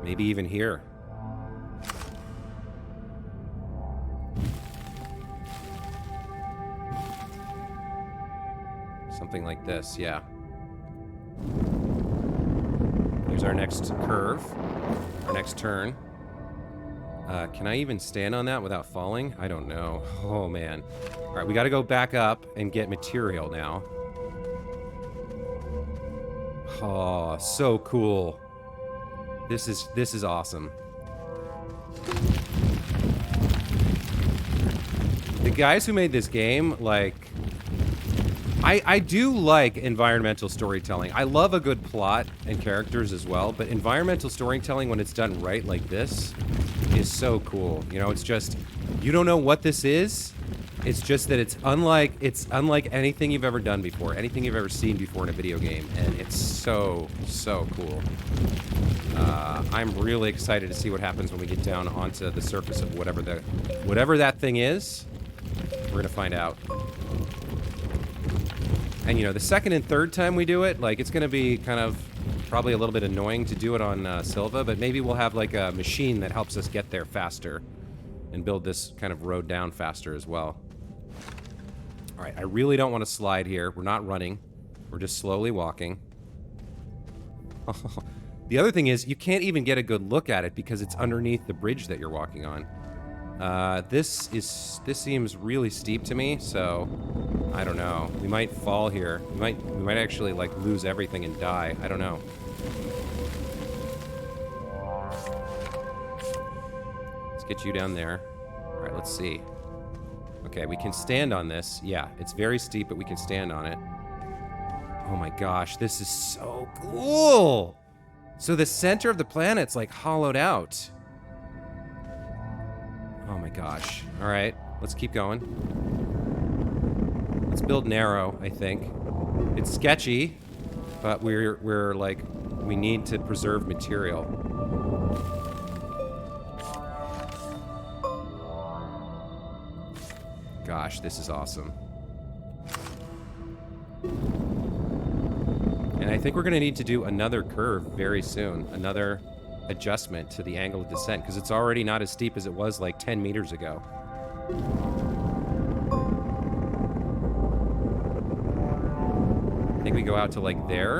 Maybe even here. Something like this, yeah. Here's our next curve, our next turn. Can I even stand on that without falling? I don't know. Oh, man. All right, we got to go back up and get material now. Oh, so cool. This is awesome. The guys who made this game, like... I do like environmental storytelling. I love a good plot and characters as well, but environmental storytelling, when it's done right like this, is so cool. You know, it's just... You don't know what this is. It's just that it's unlike anything you've ever done before, anything you've ever seen before in a video game, and it's so, so cool. I'm really excited to see what happens when we get down onto the surface of whatever that thing is. We're gonna find out. And you know, the second and third time we do it, like, it's gonna be kind of probably a little bit annoying to do it on Silva, but maybe we'll have like a machine that helps us get there faster and build this kind of road down faster as well. All right, I really don't want to slide here. We're not running. We're just slowly walking. The other thing is, you can't even get a good look at it because it's underneath the bridge that you're walking on. This seems really steep to me, so I don't know. We might fall here. We might actually like lose everything and die. I don't know. Let's get you down there. All right, let's see. Okay, we can stand on this. Yeah, it's very steep, but we can stand on it. Oh my gosh, this is so cool! So the center of the planet's like hollowed out. Oh my gosh. All right, let's keep going. Let's build narrow, I think. It's sketchy, but we're like, we need to preserve material. Gosh, this is awesome. And I think we're gonna need to do another curve very soon. Another adjustment to the angle of descent, because it's already not as steep as it was like 10 meters ago. I think we go out to like there,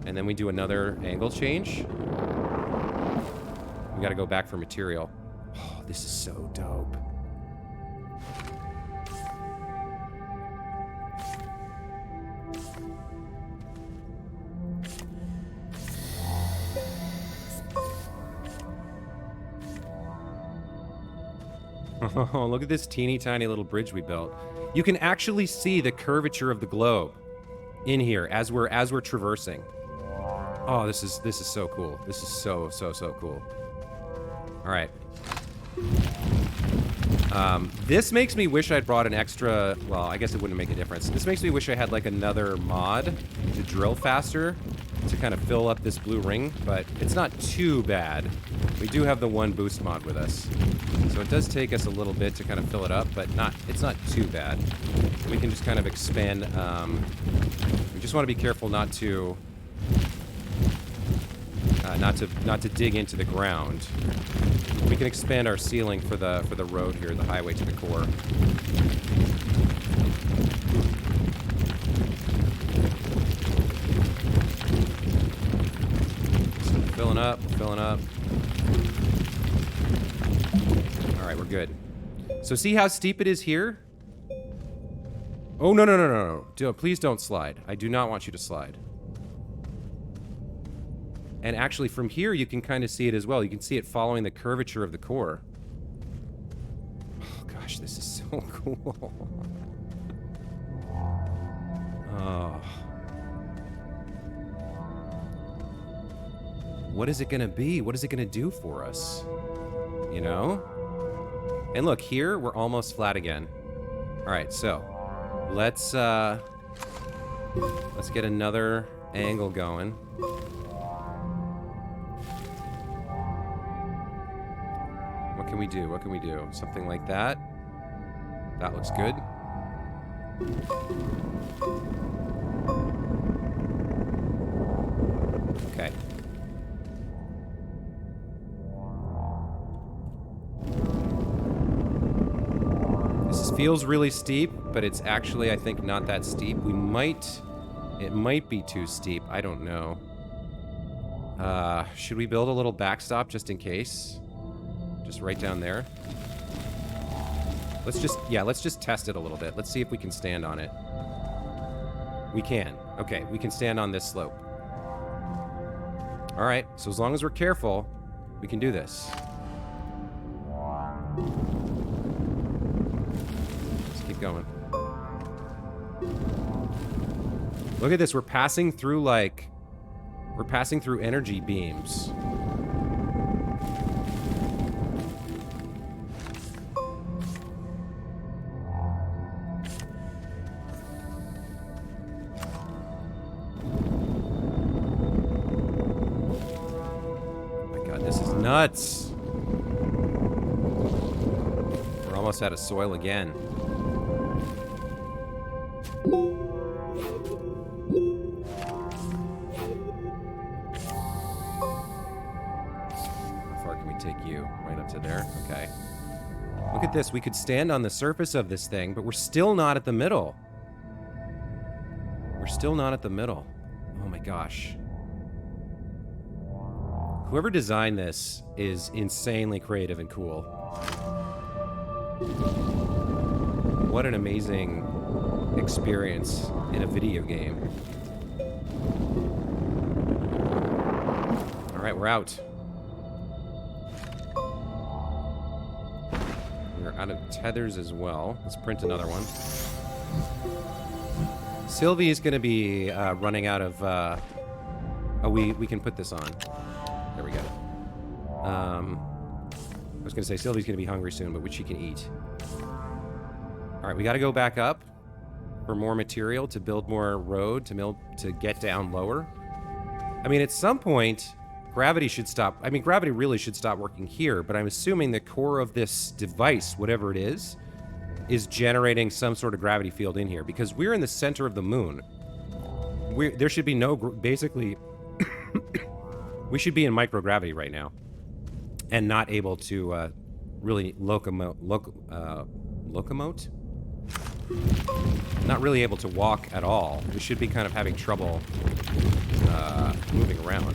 and then we do another angle change. We gotta go back for material. Oh, this is so dope. Oh, look at this teeny tiny little bridge we built. You can actually see the curvature of the globe in here as we're traversing. Oh, this is so cool. This is so cool. All right. This makes me wish I'd brought an extra, well, I guess it wouldn't make a difference. This makes me wish I had like another mod to drill faster to kind of fill up this blue ring, but it's not too bad. We do have the one boost mod with us. So it does take us a little bit to kind of fill it up, but it's not too bad. We can just kind of expand, we just want to be careful not to dig into the ground. We can expand our ceiling for the road here, the highway to the core. So we're filling up, All right, we're good. So see how steep it is here? Oh, no. Please don't slide. I do not want you to slide. And actually, from here, you can kind of see it as well. You can see it following the curvature of the core. Oh, gosh, this is so cool. Oh. What is it going to be? What is it going to do for us? You know? And look, here, we're almost flat again. All right, so let's get another angle going. What can we do? What can we do? Something like that. That looks good. Okay. This feels really steep, but it's actually, I think, not that steep. It might be too steep. I don't know. Should we build a little backstop just in case? Just right down there. Let's just test it a little bit. Let's see if we can stand on it. We can. Okay, we can stand on this slope. All right, so as long as we're careful, we can do this. Let's keep going. Look at this, we're passing through energy beams. nuts. We're almost out of soil again. How far can we take you? Right up to there? Okay. Look at this. We could stand on the surface of this thing, but we're still not at the middle. We're still not at the middle. Oh my gosh. Whoever designed this is insanely creative and cool. What an amazing experience in a video game. All right, we're out. We're out of tethers as well. Let's print another one. Sylvie is going to be running out of... oh, we can put this on. There we go. I was going to say Sylvie's going to be hungry soon, but she can eat. All right, we got to go back up for more material to build more road to get down lower. I mean, at some point, gravity should stop. I mean, gravity really should stop working here, but I'm assuming the core of this device, whatever it is generating some sort of gravity field in here because we're in the center of the moon. There should be no... Basically... We should be in microgravity right now, and not able to really locomote. Not really able to walk at all. We should be kind of having trouble moving around.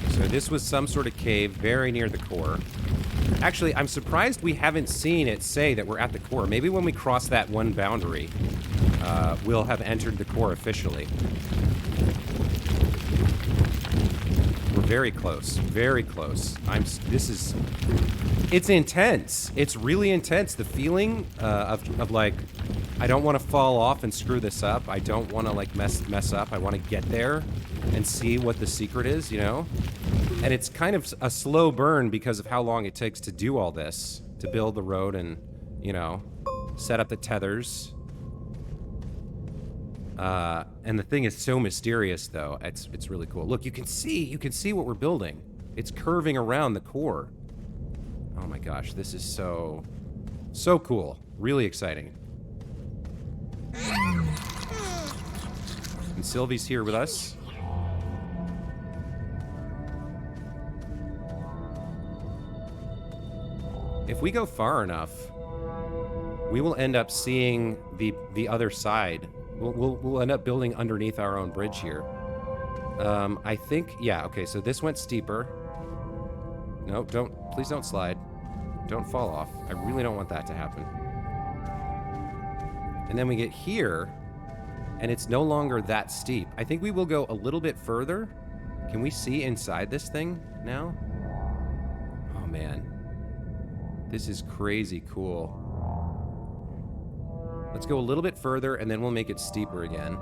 So this was some sort of cave very near the core. Actually, I'm surprised we haven't seen it say that we're at the core. Maybe when we cross that one boundary, we'll have entered the core officially. We're very close. Very close. It's intense. It's really intense. The feeling of like, I don't want to fall off and screw this up. I don't want to like mess up. I want to get there and see what the secret is, you know? And it's kind of a slow burn because of how long it takes to do all this, to build the road and, you know, set up the tethers. And the thing is so mysterious, though. It's really cool. Look, you can see what we're building. It's curving around the core. Oh my gosh, this is so cool. Really exciting. And Sylvie's here with us. If we go far enough, we will end up seeing the other side. We'll end up building underneath our own bridge here. I think, yeah, okay, so this went steeper. No, please don't slide. Don't fall off. I really don't want that to happen. And then we get here, and it's no longer that steep. I think we will go a little bit further. Can we see inside this thing now? Oh, man. This is crazy cool. Let's go a little bit further, and then we'll make it steeper again.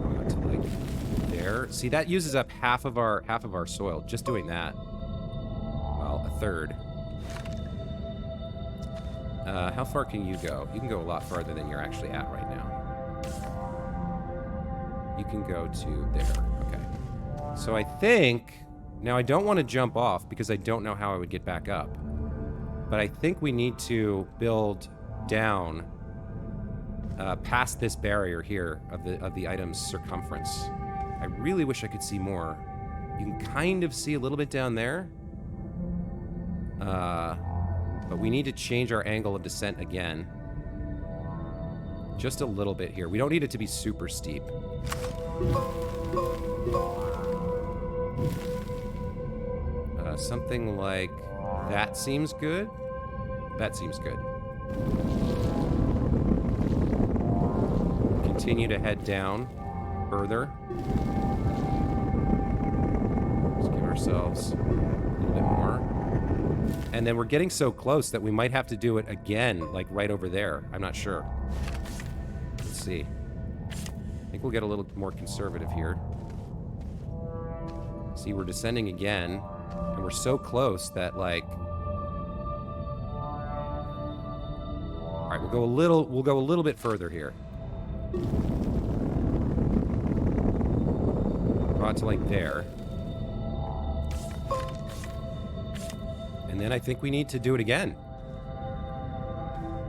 Going up to like there. See, that uses up half of our soil. Just doing that. Well, a third. How far can you go? You can go a lot farther than you're actually at right now. You can go to there. Okay. So I think... Now, I don't want to jump off because I don't know how I would get back up. But I think we need to build down past this barrier here of the item's circumference. I really wish I could see more. You can kind of see a little bit down there. But we need to change our angle of descent again. Just a little bit here. We don't need it to be super steep. Something like that seems good. That seems good. Continue to head down further. Let's give ourselves a little bit more. And then we're getting so close that we might have to do it again, like right over there. I'm not sure. Let's see. I think we'll get a little more conservative here. See, we're descending again, and we're so close that, like... All right, we'll go a little bit further here. Go out to, like, there. And then I think we need to do it again.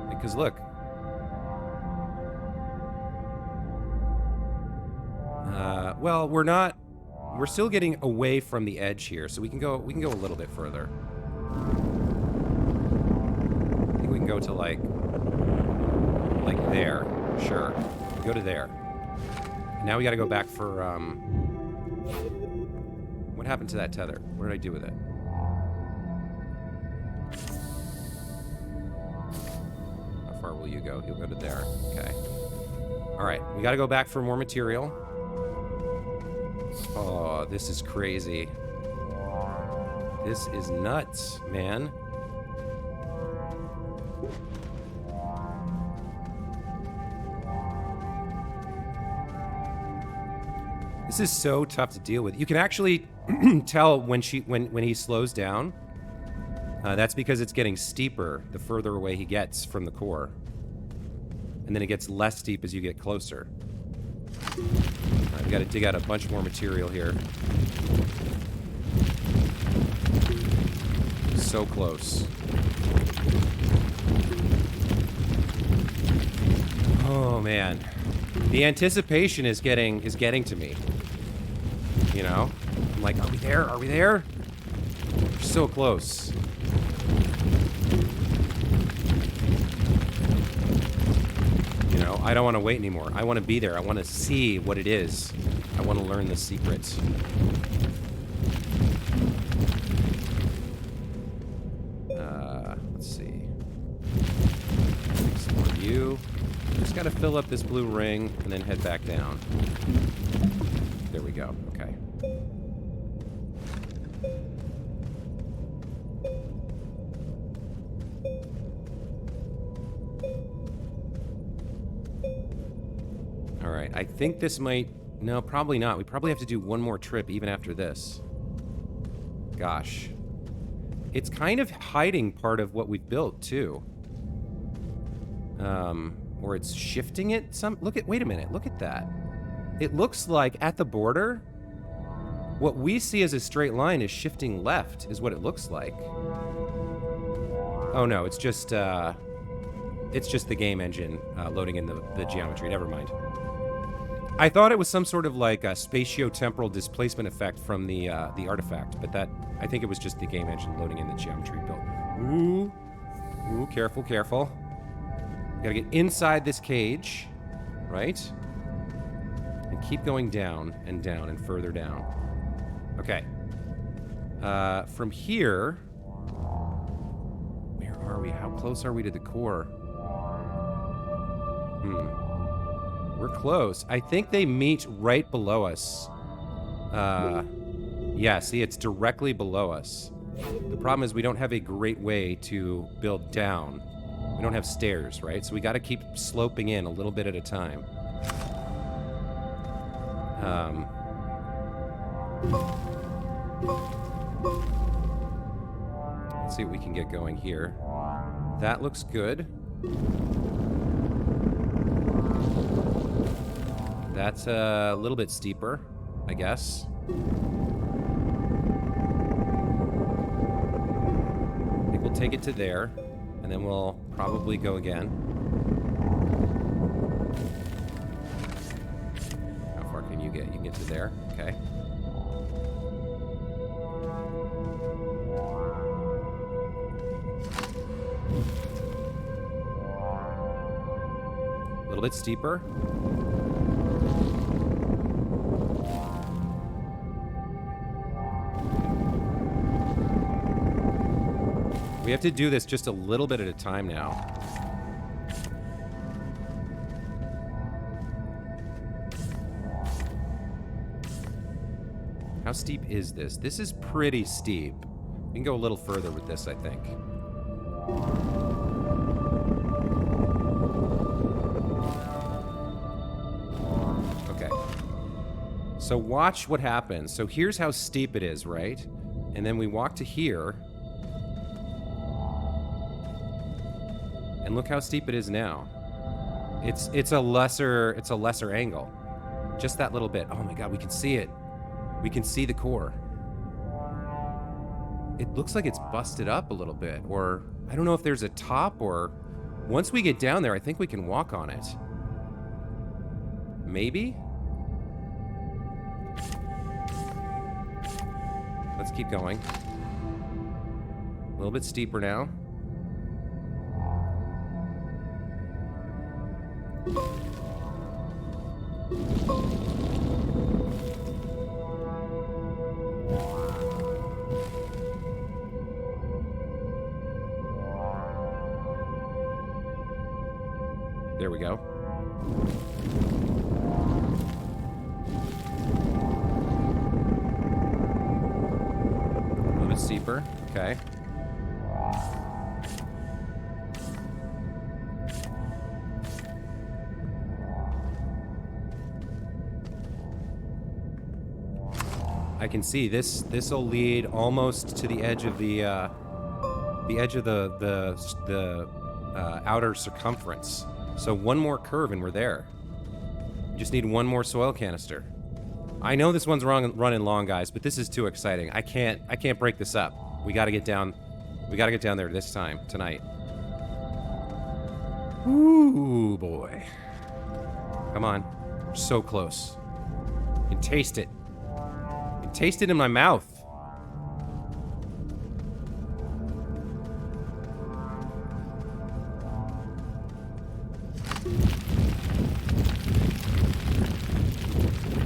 Because, look. Well, we're not... We're still getting away from the edge here, so we can go a little bit further. I think we can go to, like there. Sure. We go to there. Now we gotta go back for, What happened to that tether? What did I do with it? How far will you go? You'll go to there. Okay. Alright, we gotta go back for more material. Oh, this is crazy. This is nuts, man. This is so tough to deal with. You can actually tell when he slows down. That's because it's getting steeper the further away he gets from the core. And then it gets less steep as you get closer. Alright, we gotta dig out a bunch more material here. So close. Oh man. The anticipation is getting to me. You know? I'm like, are we there? Are we there? We're so close. You know, I don't want to wait anymore. I want to be there. I want to see what it is. I want to learn the secrets. Let's see. Some more of you. Just got to fill up this blue ring and then head back down. There we go. Okay. All right. I think this might... No, probably not. We probably have to do one more trip even after this. Gosh. It's kind of hiding part of what we've built, too. Or it's shifting it some... Wait a minute. Look at that. It looks like at the border, what we see as a straight line is shifting left, is what it looks like. Oh, no. It's just the game engine loading in the geometry. Never mind. I thought it was some sort of like a spatio-temporal displacement effect from the artifact, but that... I think it was just the game engine loading in the geometry build. Ooh. Ooh, careful, careful. Gotta get inside this cage, right? And keep going down and further down. Okay. From here... Where are we? How close are we to the core? We're close. I think they meet right below us. Yeah, see, it's directly below us. The problem is we don't have a great way to build down. We don't have stairs, right? So we got to keep sloping in a little bit at a time. Let's see what we can get going here. That looks good. That's a little bit steeper, I guess. I think we'll take it to there, and then we'll probably go again. How far can you get? You can get to there? Okay. A little bit steeper. We have to do this just a little bit at a time now. How steep is this? This is pretty steep. We can go a little further with this, I think. So watch what happens. So here's how steep it is, right? And then we walk to here. And look how steep it is now. It's a lesser angle. Just that little bit. Oh my god, we can see it. We can see the core. It looks like it's busted up a little bit, or I don't know if there's a top, or once we get down there, I think we can walk on it. Maybe? Let's keep going. A little bit steeper now. There we go. A little bit steeper. Okay. I can see this'll lead almost to the edge of the outer circumference. So one more curve and we're there. Just need one more soil canister. I know this one's running long, guys, but this is too exciting. I can't break this up. We gotta get down. We gotta get down there this time, tonight. Ooh, boy. Come on. We're so close. You can taste it. You can taste it in my mouth.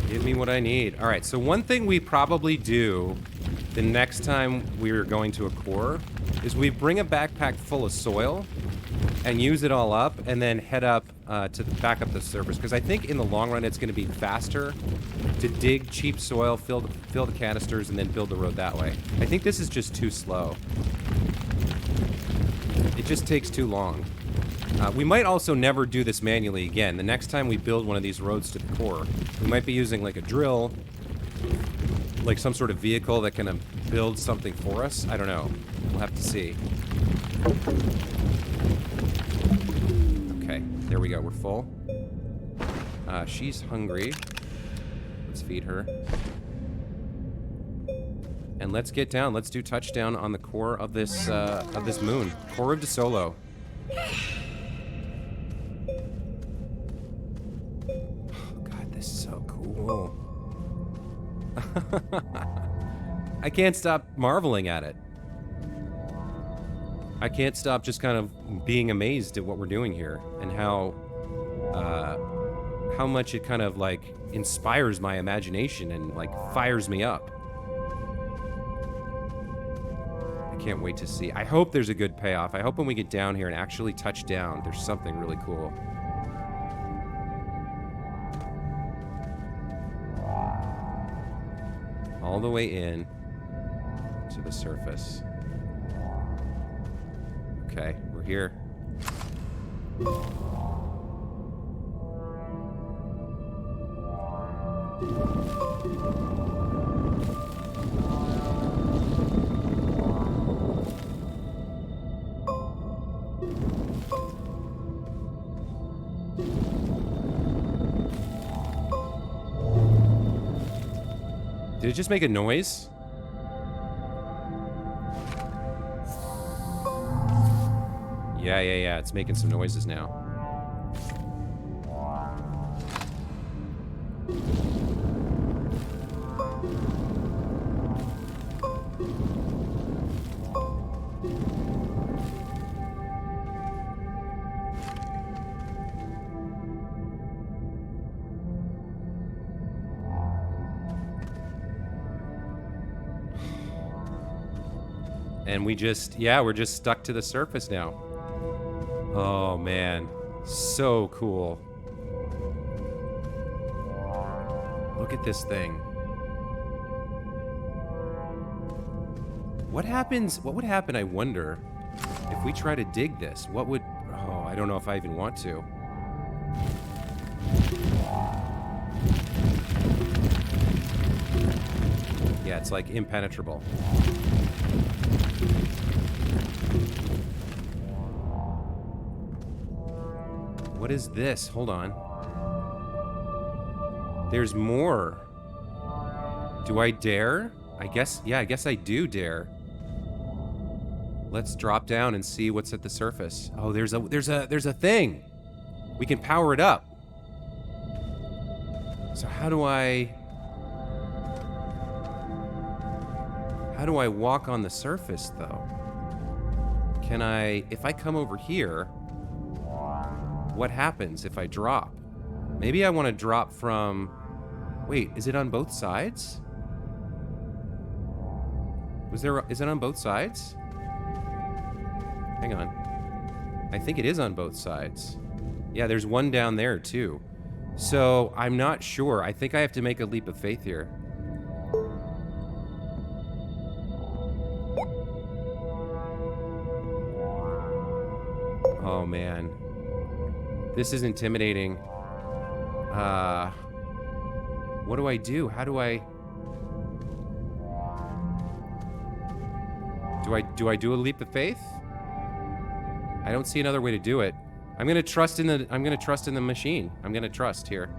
Give me what I need. All right, so one thing we probably do the next time we're going to a core is we bring a backpack full of soil and use it all up and then head up to back up the surface, because I think in the long run it's going to be faster to dig cheap soil, fill the canisters, and then build the road that way. I think this is just too slow. It just takes too long. We might also never do this manually again. The next time we build one of these roads to the core, we might be using like a drill, like some sort of vehicle that can build something for us. I don't know. We'll have to see. Okay, there we go. We're full. She's hungry. Let's feed her. And let's get down. Let's do touchdown on the core of this moon. Core of Desolo. I can't stop marveling at it. I can't stop just kind of being amazed at what we're doing here and how much it kind of like inspires my imagination and like fires me up. I can't wait to see. I hope there's a good payoff. I hope when we get down here and actually touch down, there's something really cool. All the way in to the surface. Okay, we're here. Did it just make a noise? Yeah. It's making some noises now. And we're just stuck to the surface now. Oh man, so cool. Look at this thing. What would happen, I wonder, if we try to dig this? I don't know if I even want to. Yeah, it's like impenetrable. What is this? Hold on. There's more. Do I dare? I guess, yeah, I guess I do dare. Let's drop down and see what's at the surface. Oh, there's a thing. We can power it up. So how do I walk on the surface though? Can I, if I come over here, what happens if I drop? Maybe I want to drop from, wait, is it on both sides? Is it on both sides? Hang on. I think it is on both sides. Yeah, there's one down there too. So I'm not sure. I think I have to make a leap of faith here. Oh man. This is intimidating. What do I do? How do I... Do I do a leap of faith? I don't see another way to do it. I'm gonna trust in the machine. I'm gonna trust here.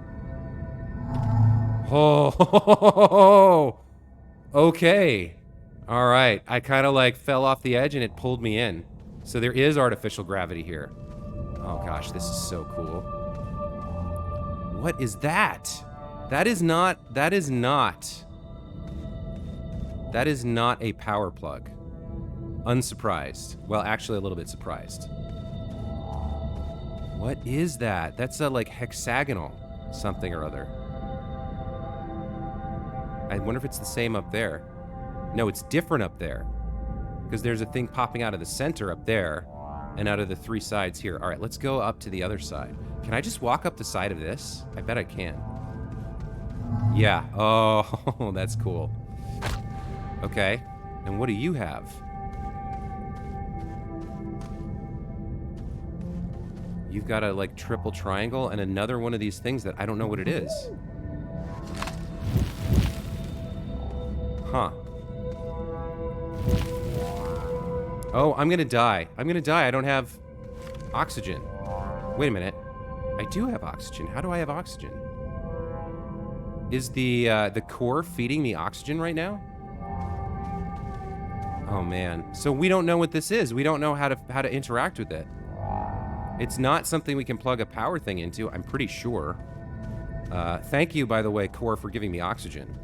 Oh, okay. All right. I kind of like fell off the edge and it pulled me in. So there is artificial gravity here. Oh gosh, this is so cool. What is that? That is not a power plug. Unsurprised. Well, actually a little bit surprised. What is that? That's a like hexagonal something or other. I wonder if it's the same up there. No, it's different up there. Because there's a thing popping out of the center up there and out of the three sides here. All right, let's go up to the other side. Can I just walk up the side of this? I bet I can. Yeah. Oh, that's cool. Okay. And what do you have? You've got a like triple triangle and another one of these things that I don't know what it is. Huh. Oh, I'm gonna die. I'm gonna die. I don't have oxygen. Wait a minute. I do have oxygen. How do I have oxygen? Is the core feeding me oxygen right now? Oh man. So we don't know what this is. We don't know how to interact with it. It's not something we can plug a power thing into, I'm pretty sure. Thank you, by the way, core, for giving me oxygen.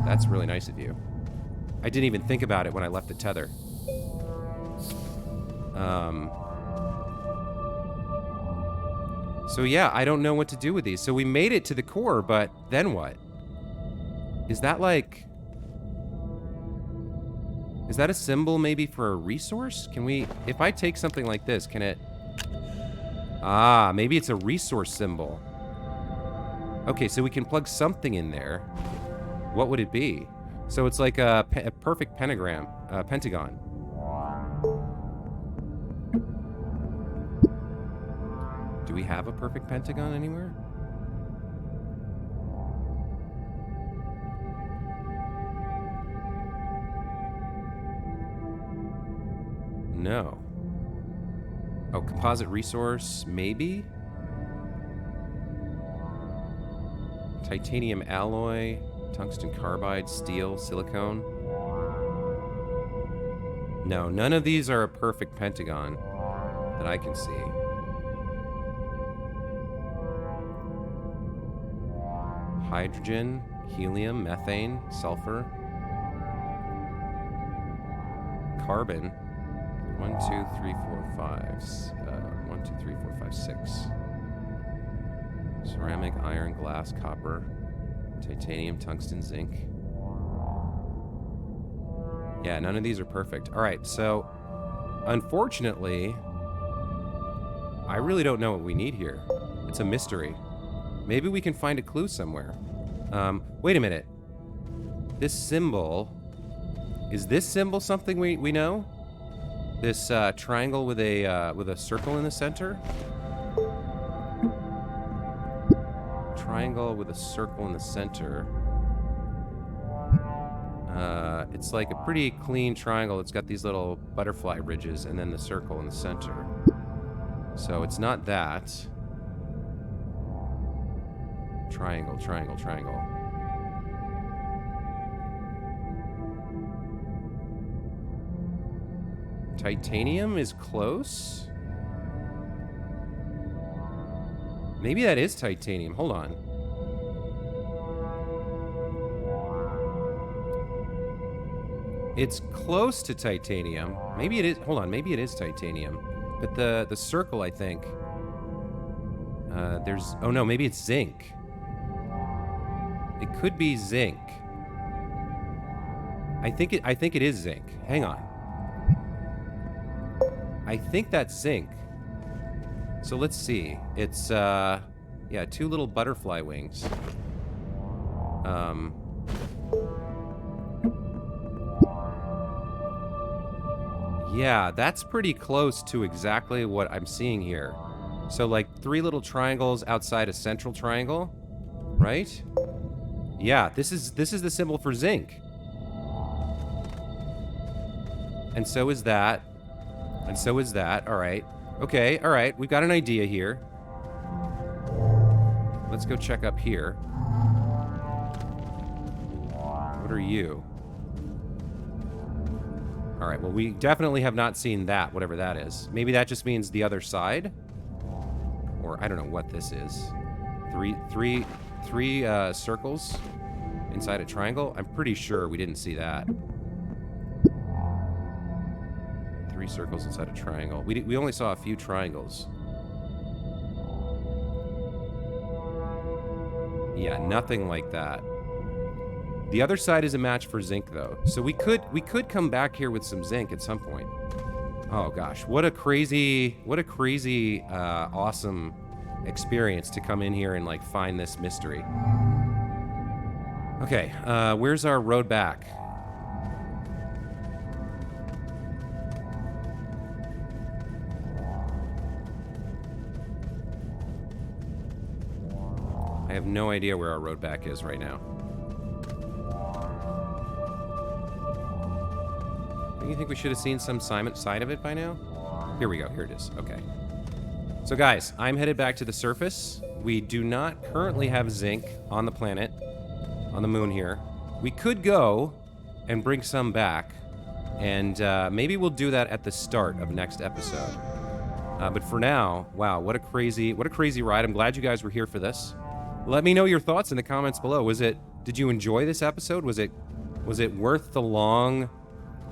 That's really nice of you. I didn't even think about it when I left the tether. So yeah, I don't know what to do with these. So we made it to the core, but then what? Is that like... Is that a symbol maybe for a resource? Can we... If I take something like this, can it... Ah, maybe it's a resource symbol. Okay, so we can plug something in there. What would it be? So it's like a perfect pentagon. Do we have a perfect pentagon anywhere? No. Oh, composite resource, maybe? Titanium alloy, tungsten carbide, steel, silicone. No, none of these are a perfect pentagon that I can see. Hydrogen, helium, methane, sulfur. Carbon. 1, 2, 3, 4, 5. 1, 2, 3, 4, 5, 6. Ceramic, iron, glass, copper, titanium, tungsten, zinc. Yeah, none of these are perfect. All right, so unfortunately, I really don't know what we need here. It's a mystery. Maybe we can find a clue somewhere. Wait a minute. This symbol, is this symbol something we know? This triangle with a circle in the center? Triangle with a circle in the center. It's like a pretty clean triangle. It's got these little butterfly ridges and then the circle in the center. So it's not that. Triangle, triangle, triangle. Titanium is close? Maybe that is titanium. Hold on. It's close to titanium. Maybe it is. Hold on. Maybe it is titanium. But the circle, I think. There's. Oh no. Maybe it's zinc. It could be zinc. I think it is zinc. Hang on. I think that's zinc. So let's see. It's yeah, 2 little butterfly wings. Yeah, that's pretty close to exactly what I'm seeing here. So like 3 little triangles outside a central triangle, right? Yeah, this is the symbol for zinc. And so is that. And so is that. All right. Okay, all right. We've got an idea here. Let's go check up here. What are you? All right, well, we definitely have not seen that, whatever that is. Maybe that just means the other side? Or I don't know what this is. Three circles inside a triangle? I'm pretty sure we didn't see that. 3 circles inside a triangle. We only saw a few triangles. Yeah, nothing like that. The other side is a match for zinc, though. So we could come back here with some zinc at some point. Oh gosh, what a crazy, awesome experience to come in here and like find this mystery. Okay, where's our road back? I have no idea where our road back is right now. Don't you think we should have seen some side of it by now? Here we go. Here it is. Okay. So guys, I'm headed back to the surface. We do not currently have zinc on the planet, on the moon here. We could go and bring some back, and maybe we'll do that at the start of next episode. But for now, wow, what a crazy ride. I'm glad you guys were here for this. Let me know your thoughts in the comments below. Did you enjoy this episode? Was it worth the long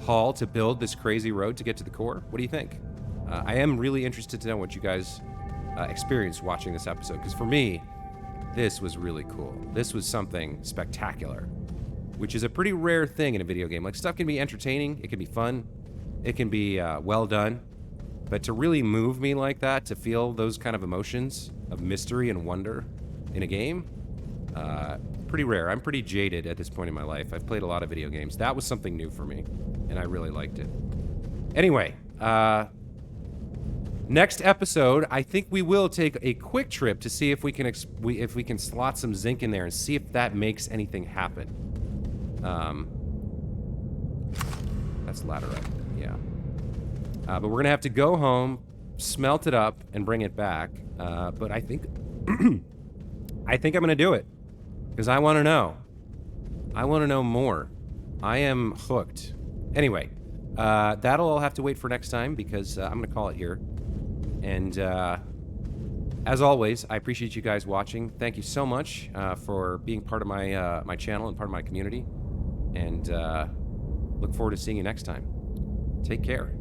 haul to build this crazy road to get to the core? What do you think? I am really interested to know what you guys experienced watching this episode, because for me, this was really cool. This was something spectacular, which is a pretty rare thing in a video game. Like, stuff can be entertaining, it can be fun, it can be well done, but to really move me like that, to feel those kind of emotions of mystery and wonder in a game, pretty rare. I'm pretty jaded at this point in my life. I've played a lot of video games. That was something new for me, and I really liked it. Anyway, next episode, I think we will take a quick trip to see if we can slot some zinc in there and see if that makes anything happen. That's laterite, yeah. But we're gonna have to go home, smelt it up, and bring it back. But I think I think I'm gonna do it, because I want to know. I want to know more. I am hooked. Anyway, that'll all have to wait for next time, because I'm gonna call it here. And as always, I appreciate you guys watching. Thank you so much for being part of my my channel and part of my community. And look forward to seeing you next time. Take care.